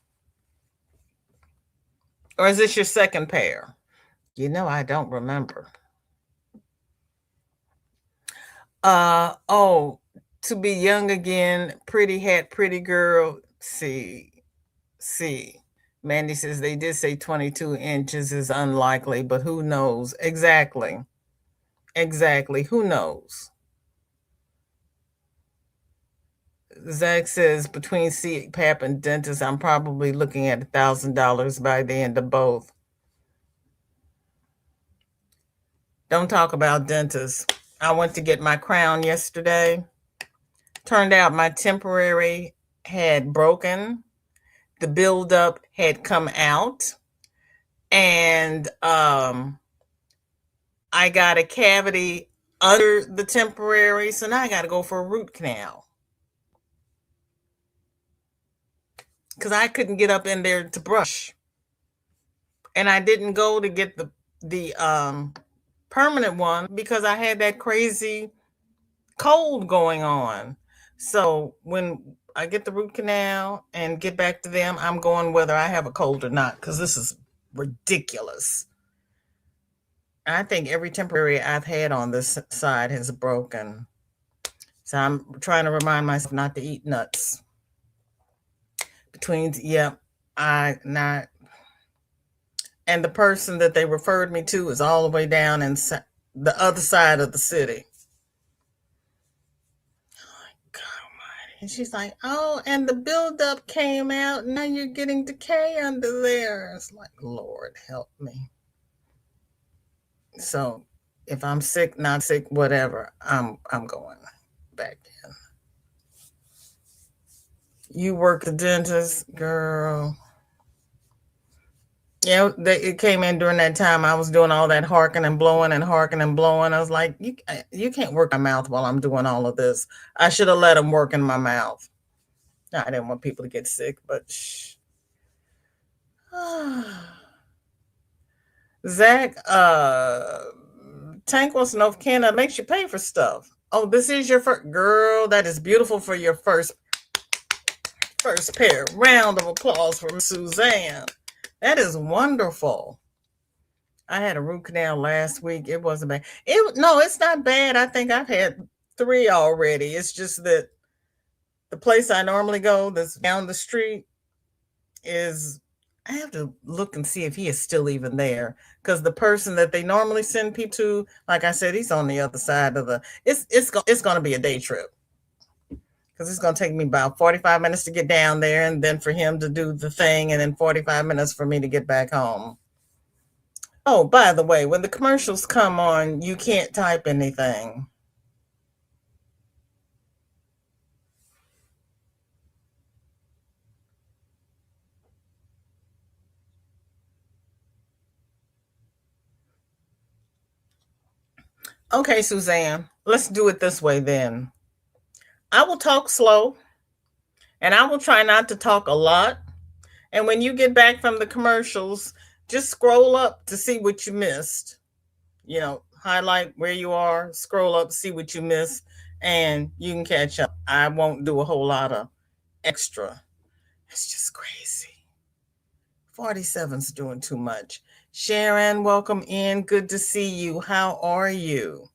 Or is this your second pair? I don't remember. Oh, to be young again, pretty hat, pretty girl. See. Mandy says they did say 22 inches is unlikely, but who knows? Exactly. Who knows? Zach says between CPAP and dentist, I'm probably looking at $1,000 by the end of both. Don't talk about dentists. I went to get my crown yesterday. Turned out my temporary had broken. The buildup had come out. And I got a cavity under the temporary. So now I got to go for a root canal. Because I couldn't get up in there to brush. and I didn't go to get the permanent one because I had that crazy cold going on. So when I get the root canal and get back to them, I'm going whether I have a cold or not because this is ridiculous. I think every temporary I've had on this side has broken. So I'm trying to remind myself not to eat nuts. Between, yeah, I not. And the person that they referred me to is all the way down in the other side of the city. God almighty. And she's like, oh, and the buildup came out. Now you're getting decay under there. It's like, Lord, help me. So if I'm sick, not sick, whatever, I'm going back in. You work the dentist, girl. Yeah, it came in during that time. I was doing all that harking and blowing and harking and blowing. I was like, you can't work my mouth while I'm doing all of this. I should have let him work in my mouth. No, I didn't want people to get sick, but shh. Zach, Tank wants to know if Canada makes you pay for stuff. Oh, this is your first girl. That is beautiful for your first pair. Round of applause for Suzanne. That is wonderful. I had a root canal last week. It wasn't bad. No, it's not bad. I think I've had 3 already. It's just that the place I normally go, that's down the street, is I have to look and see if he is still even there. Because the person that they normally send people to, like I said, he's on the other side of the. It's going to be a day trip because it's going to take me about 45 minutes to get down there, and then for him to do the thing, and then 45 minutes for me to get back home. Oh, by the way, when the commercials come on, you can't type anything. Okay, Suzanne, let's do it this way then. I will talk slow and I will try not to talk a lot. And when you get back from the commercials, just scroll up to see what you missed. Highlight where you are, scroll up, see what you missed, and you can catch up. I won't do a whole lot of extra. It's just crazy. 47's doing too much. Sharon, welcome in. Good to see you. How are you?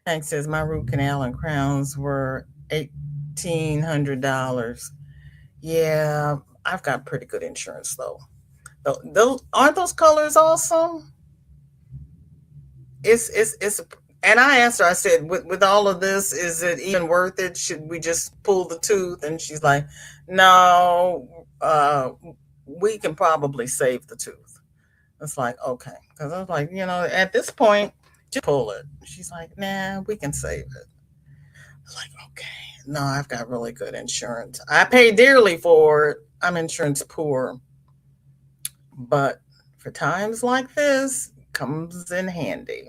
Hank says my root canal and crowns were $1,800. Yeah, I've got pretty good insurance though. Those aren't those colors awesome? It's and I asked her, I said, with all of this, is it even worth it? Should we just pull the tooth? And she's like, no, we can probably save the tooth. It's like, okay. Because I was like, at this point, just pull it. She's like, nah, we can save it. I was like, okay. No, I've got really good insurance. I pay dearly for it. I'm insurance poor. But for times like this, it comes in handy.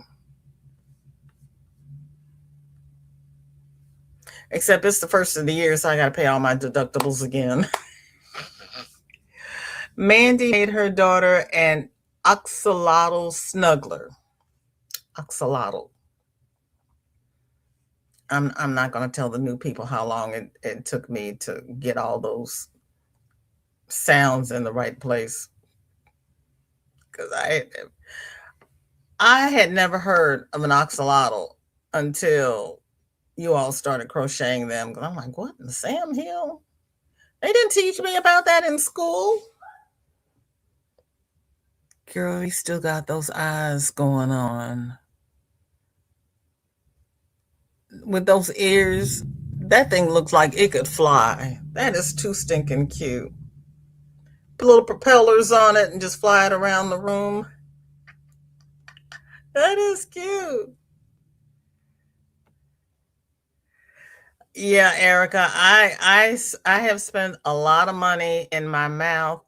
Except it's the first of the year, so I got to pay all my deductibles again. Mandy made her daughter an axolotl snuggler. Axolotl. I'm not going to tell the new people how long it took me to get all those sounds in the right place. Because I had never heard of an axolotl until you all started crocheting them. I'm like, what in Sam Hill? They didn't teach me about that in school. Girl, you still got those eyes going on. With those ears, that thing looks like it could fly. That is too stinking cute. Put little propellers on it and just fly it around the room. That is cute. Yeah, Erica, I have spent a lot of money in my mouth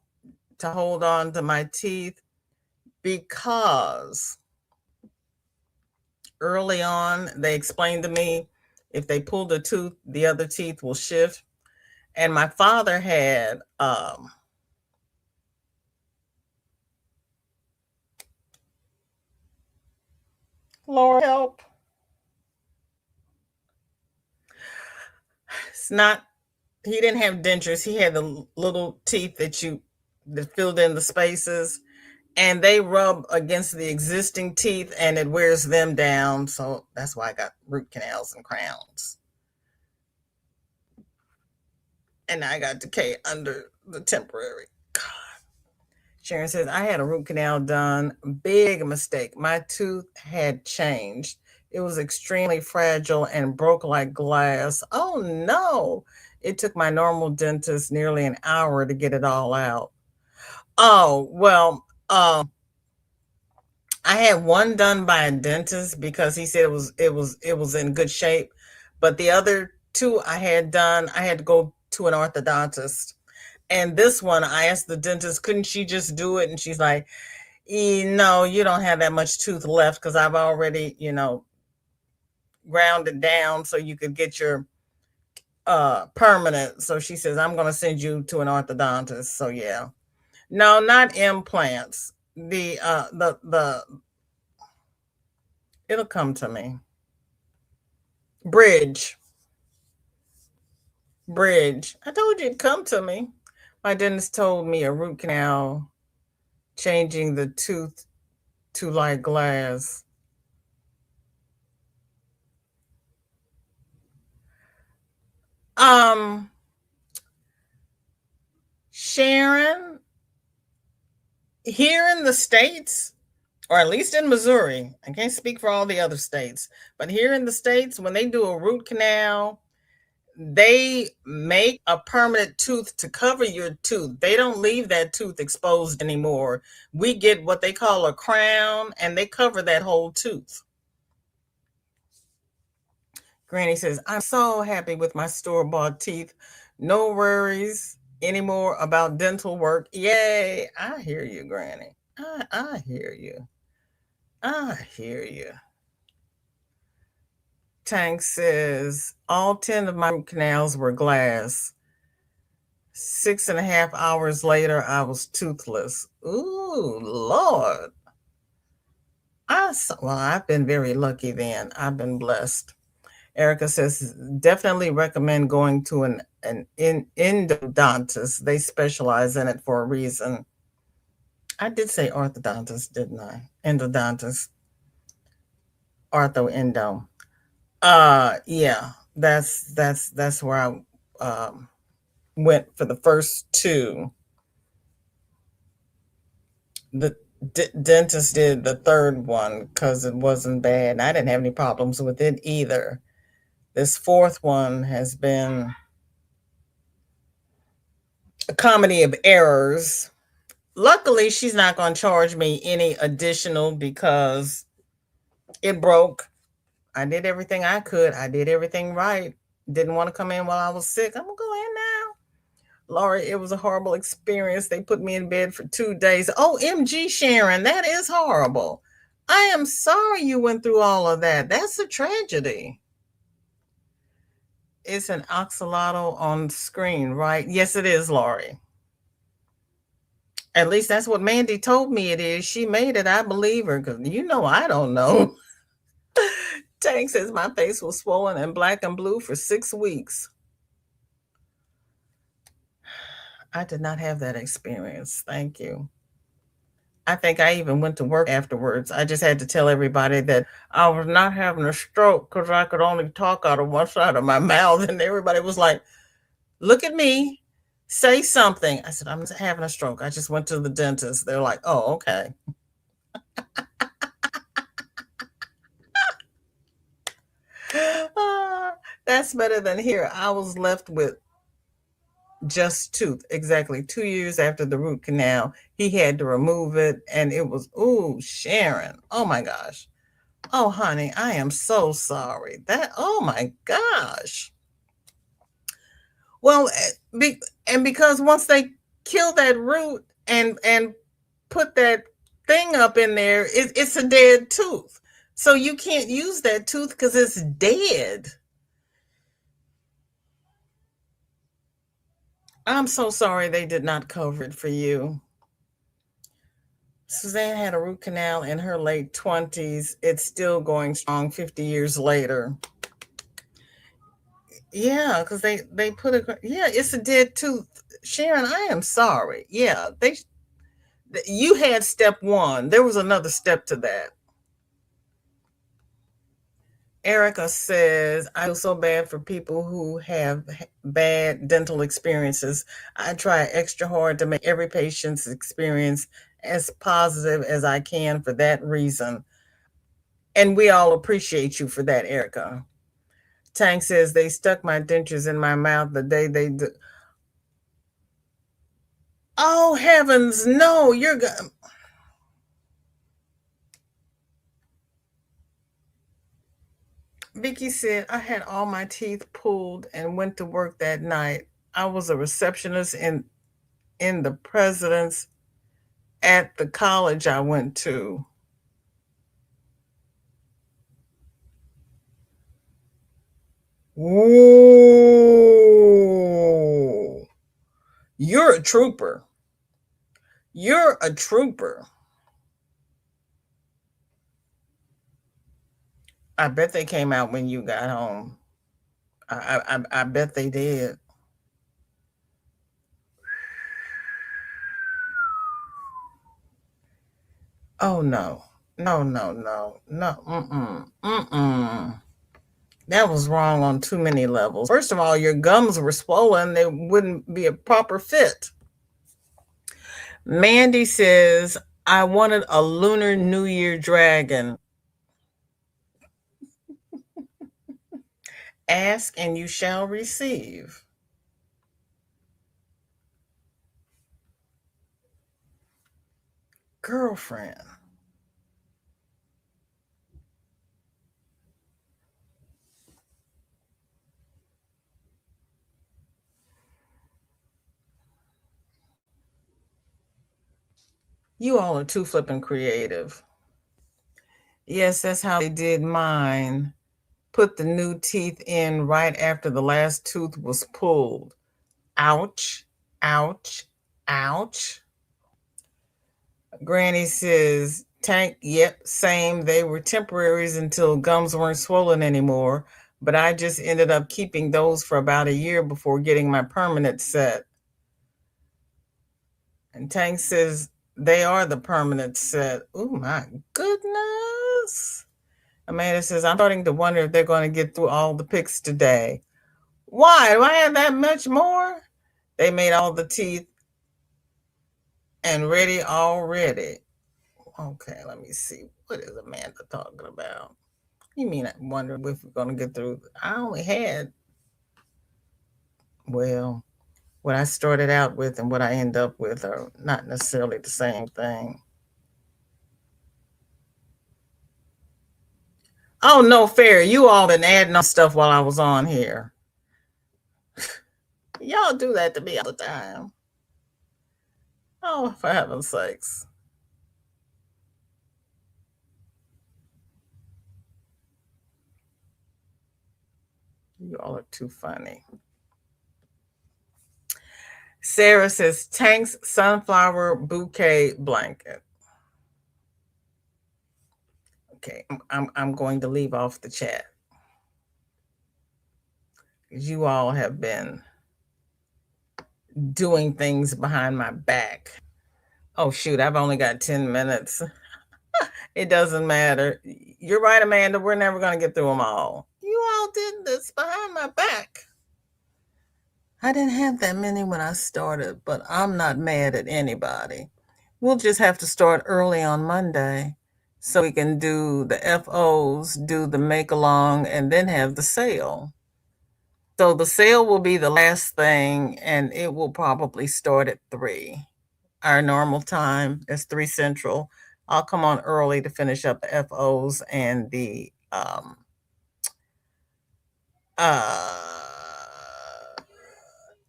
to hold on to my teeth because early on they explained to me if they pull the tooth, the other teeth will shift. And my father had Lord help. It's not, he didn't have dentures. He had the little teeth that filled in the spaces, and they rub against the existing teeth and it wears them down. So that's why I got root canals and crowns. And I got decay under the temporary. Sharon says, I had a root canal done. Big mistake. My tooth had changed. It was extremely fragile and broke like glass. Oh no. It took my normal dentist nearly an hour to get it all out. Oh, well, I had one done by a dentist because he said it was in good shape. But the other two I had done, I had to go to an orthodontist. And this one, I asked the dentist, couldn't she just do it? And she's like, no, you don't have that much tooth left because I've already, ground it down so you could get your permanent. So she says, I'm going to send you to an orthodontist. So yeah, no, not implants. The it'll come to me. Bridge, bridge. I told you it'd come to me. My dentist told me a root canal, changing the tooth to like glass. Um, Sharon, here in the States, or at least in Missouri, I can't speak for all the other states, but here in the States, when they do a root canal, they make a permanent tooth to cover your tooth. They don't leave that tooth exposed anymore. We get what they call a crown, and they cover that whole tooth. Granny says, I'm so happy with my store bought teeth. No worries anymore about dental work. Yay. I hear you, Granny. I hear you. I hear you. Tank says, all 10 of my root canals were glass. 6.5 hours later, I was toothless. Ooh, Lord. Well, I've been very lucky then. I've been blessed. Erica says, definitely recommend going to an endodontist. They specialize in it for a reason. I did say orthodontist, didn't I? Endodontist, ortho endo. Yeah, that's where I went for the first two. The dentist did the third one because it wasn't bad. I didn't have any problems with it either. This fourth one has been a comedy of errors. Luckily, she's not going to charge me any additional because it broke. I did everything I could. I did everything right. Didn't want to come in while I was sick. I'm going to go in now. Laurie, it was a horrible experience. They put me in bed for 2 days. OMG, Sharon, that is horrible. I am sorry you went through all of that. That's a tragedy. It's an oxalotl on screen, right? Yes, it is, Laurie. At least that's what Mandy told me it is. She made it. I believe her because I don't know. Tank says my face was swollen and black and blue for 6 weeks. I did not have that experience. Thank you. I think I even went to work afterwards. I just had to tell everybody that I was not having a stroke because I could only talk out of one side of my mouth. And everybody was like, look at me, say something. I said, I'm having a stroke. I just went to the dentist. They're like, oh, okay. That's better than here. I was left with just tooth. Exactly 2 years after the root canal, he had to remove it. And it was, ooh, Sharon. Oh my gosh. Oh, honey, I am so sorry. Oh my gosh. Well, and because once they kill that root and put that thing up in there, it's a dead tooth. So you can't use that tooth because it's dead. I'm so sorry they did not cover it for you. Suzanne had a root canal in her late 20s. It's still going strong 50 years later. Yeah, because they put a, yeah, it's a dead tooth. Sharon, I am sorry. Yeah, you had step one. There was another step to that. Erica says, I feel so bad for people who have bad dental experiences. I try extra hard to make every patient's experience as positive as I can for that reason. And we all appreciate you for that, Erica. Tank says, they stuck my dentures in my mouth the day they. Oh, heavens, no, you're good. Vicky said, I had all my teeth pulled and went to work that night. I was a receptionist in the president's at the college I went to. Whoa. You're a trooper. You're a trooper. I bet they came out when you got home. I bet they did. Oh no. No, no, no, no. Mm-mm. Mm-mm. That was wrong on too many levels. First of all, your gums were swollen. They wouldn't be a proper fit. Mandy says, I wanted a Lunar New Year dragon. Ask and you shall receive. Girlfriend. You all are too flippin' creative. Yes, that's how they did mine. Put the new teeth in right after the last tooth was pulled. Ouch, ouch, ouch. Granny says, Tank, yep, same. They were temporaries until gums weren't swollen anymore. But I just ended up keeping those for about a year before getting my permanent set. And Tank says, they are the permanent set. Oh my goodness. Amanda says, I'm starting to wonder if they're going to get through all the picks today. Why? Do I have that much more? They made all the teeth and ready already. Okay, let me see. What is Amanda talking about? You mean I wonder if we're going to get through? I only had, well, what I started out with and what I end up with are not necessarily the same thing. Oh, no fair. You all been adding on stuff while I was on here. Y'all do that to me all the time. Oh, for heaven's sakes. You all are too funny. Sarah says Tank's sunflower bouquet blanket. Okay, I'm going to leave off the chat. You all have been doing things behind my back. Oh shoot, I've only got 10 minutes. It doesn't matter. You're right, Amanda. We're never going to get through them all. You all did this behind my back. I didn't have that many when I started, but I'm not mad at anybody. We'll just have to start early on Monday so we can do the FOs, do the make along, and then have the sale. So the sale will be the last thing, and it will probably start at 3. Our normal time is 3 Central. I'll come on early to finish up the FOs and the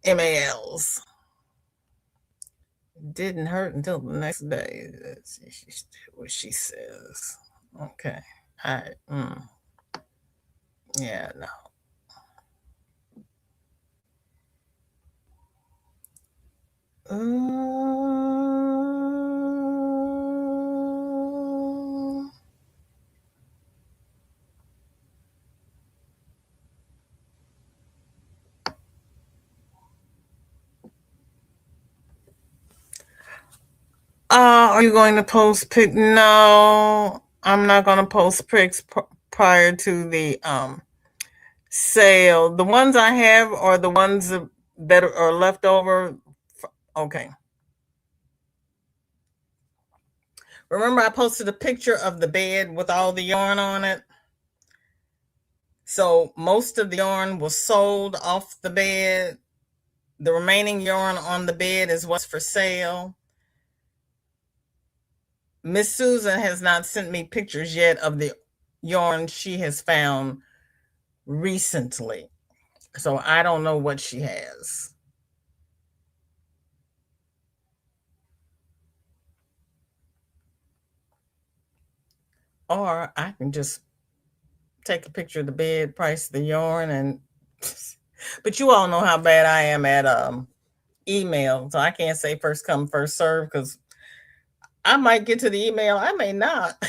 MALs. Didn't hurt until the next day. That's what she says. Okay. I yeah, no. Are you going to post pic? No, I'm not going to post pics prior to the sale. The ones I have are the ones that are left over. Okay. Remember, I posted a picture of the bed with all the yarn on it. So most of the yarn was sold off the bed. The remaining yarn on the bed is what's for sale. Miss Susan has not sent me pictures yet of the yarn she has found recently. So I don't know what she has. Or I can just take a picture of the bed, price the yarn, and but you all know how bad I am at email. So I can't say first come, first serve because I might get to the email, I may not.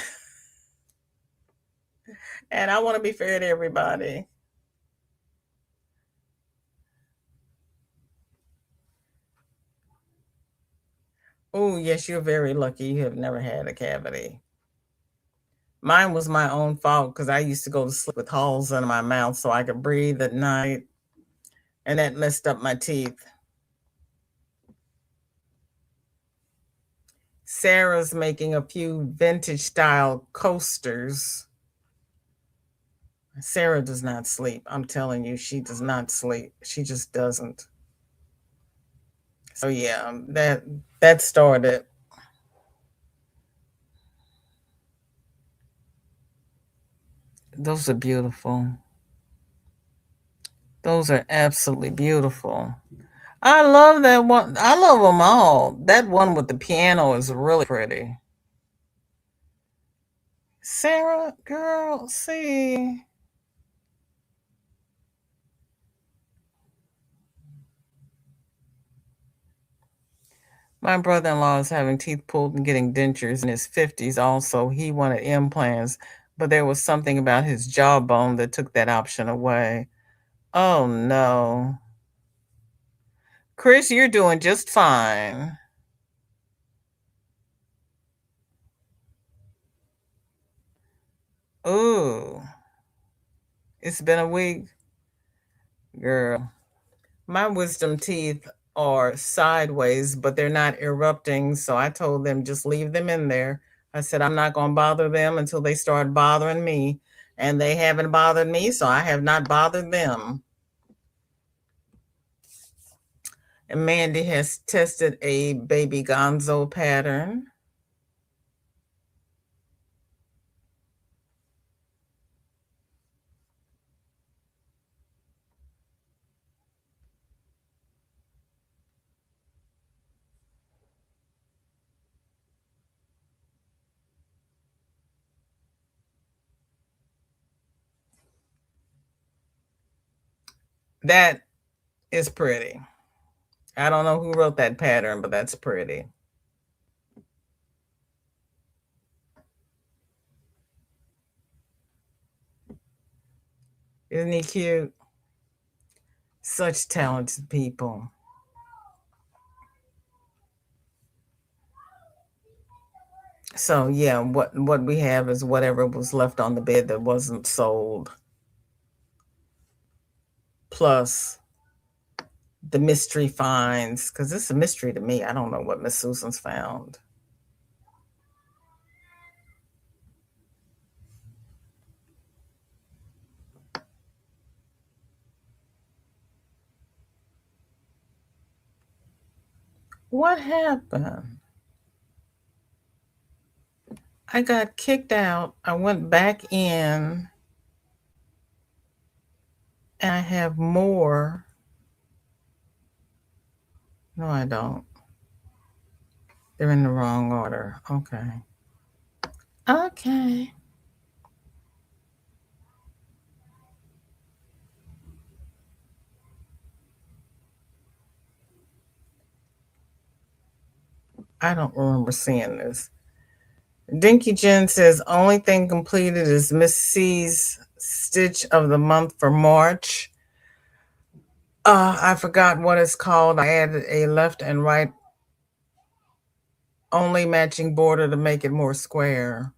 And I want to be fair to everybody. Oh, yes, you're very lucky you have never had a cavity. Mine was my own fault because I used to go to sleep with holes in my mouth so I could breathe at night, and that messed up my teeth. Sarah's making a few vintage style coasters. Sarah does not sleep. I'm telling you, she does not sleep. She just doesn't. So yeah, that started. Those are beautiful. Those are absolutely beautiful. I love that one. I love them all. That one with the piano is really pretty. Sarah, girl, see. My brother in law is having teeth pulled and getting dentures in his 50s also. He wanted implants, but there was something about his jawbone that took that option away. Oh no. Chris, you're doing just fine. Ooh, it's been a week, girl. My wisdom teeth are sideways, but they're not erupting. So I told them just leave them in there. I said, I'm not going to bother them until they start bothering me. And they haven't bothered me, so I have not bothered them. And Mandy has tested a baby gonzo pattern. That is pretty. I don't know who wrote that pattern, but that's pretty. Isn't he cute? Such talented people. So yeah, what we have is whatever was left on the bed that wasn't sold, plus the mystery finds, because it's a mystery to me. I don't know what Miss Susan's found. What happened? I got kicked out. I went back in, and I have more. No, I don't. They're in the wrong order. Okay. Okay. I don't remember seeing this. Dinky Jen says only thing completed is Miss C's stitch of the month for March. I forgot what it's called. I added a left and right. only matching border to make it more square.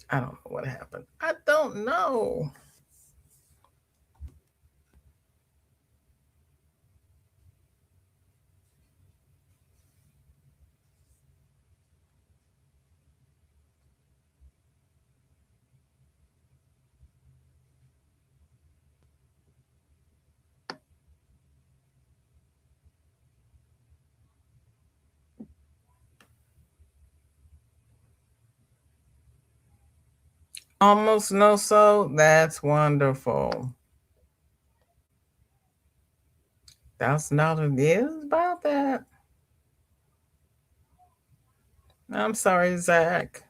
I don't know what happened. I don't know. Almost no so. That's wonderful. That's not it is about that. I'm sorry, Zach.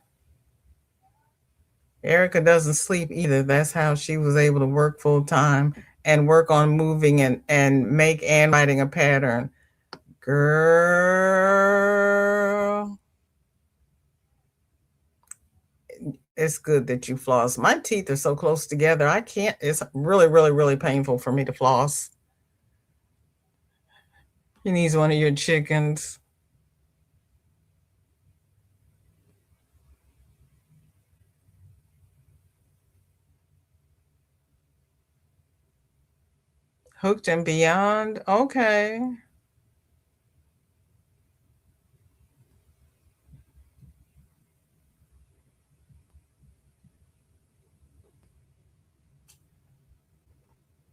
Erica doesn't sleep either. That's how she was able to work full time and work on moving and make and writing a pattern. Girl, it's good that you floss. My teeth are so close together. I can't, it's really, really, really painful for me to floss. He needs one of your chickens. Hooked and beyond. Okay.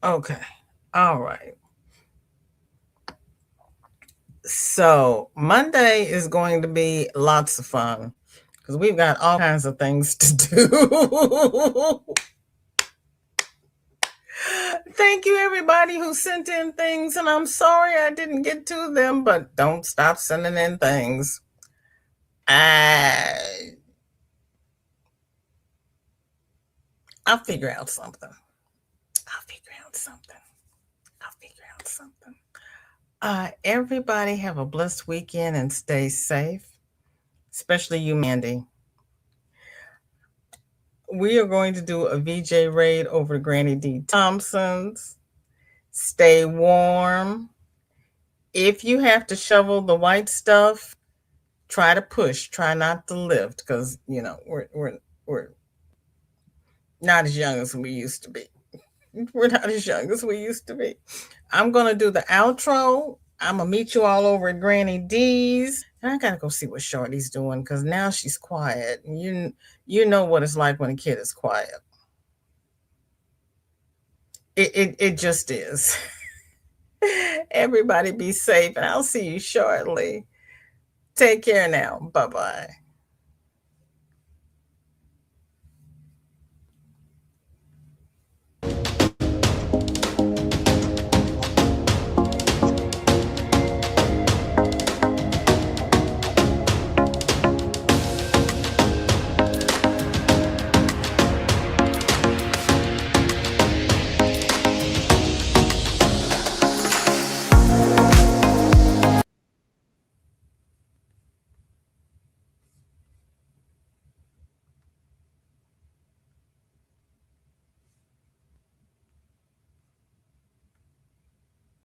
Okay. All right. So Monday is going to be lots of fun because we've got all kinds of things to do. Thank you, everybody who sent in things, and I'm sorry I didn't get to them, but don't stop sending in things. I, I'll figure out something. I'll figure out something. I'll figure out something. Everybody have a blessed weekend and stay safe, especially you, Mandy. We are going to do a VJ raid over Granny D. Thompson's. Stay warm. If you have to shovel the white stuff, try to push. Try not to lift because we're not as young as we used to be. We're not as young as we used to be. I'm gonna do the outro. I'm gonna meet you all over at Granny D's. And I gotta go see what Shorty's doing because now she's quiet. You know what it's like when a kid is quiet. It just is. Everybody be safe, and I'll see you shortly. Take care now. Bye bye.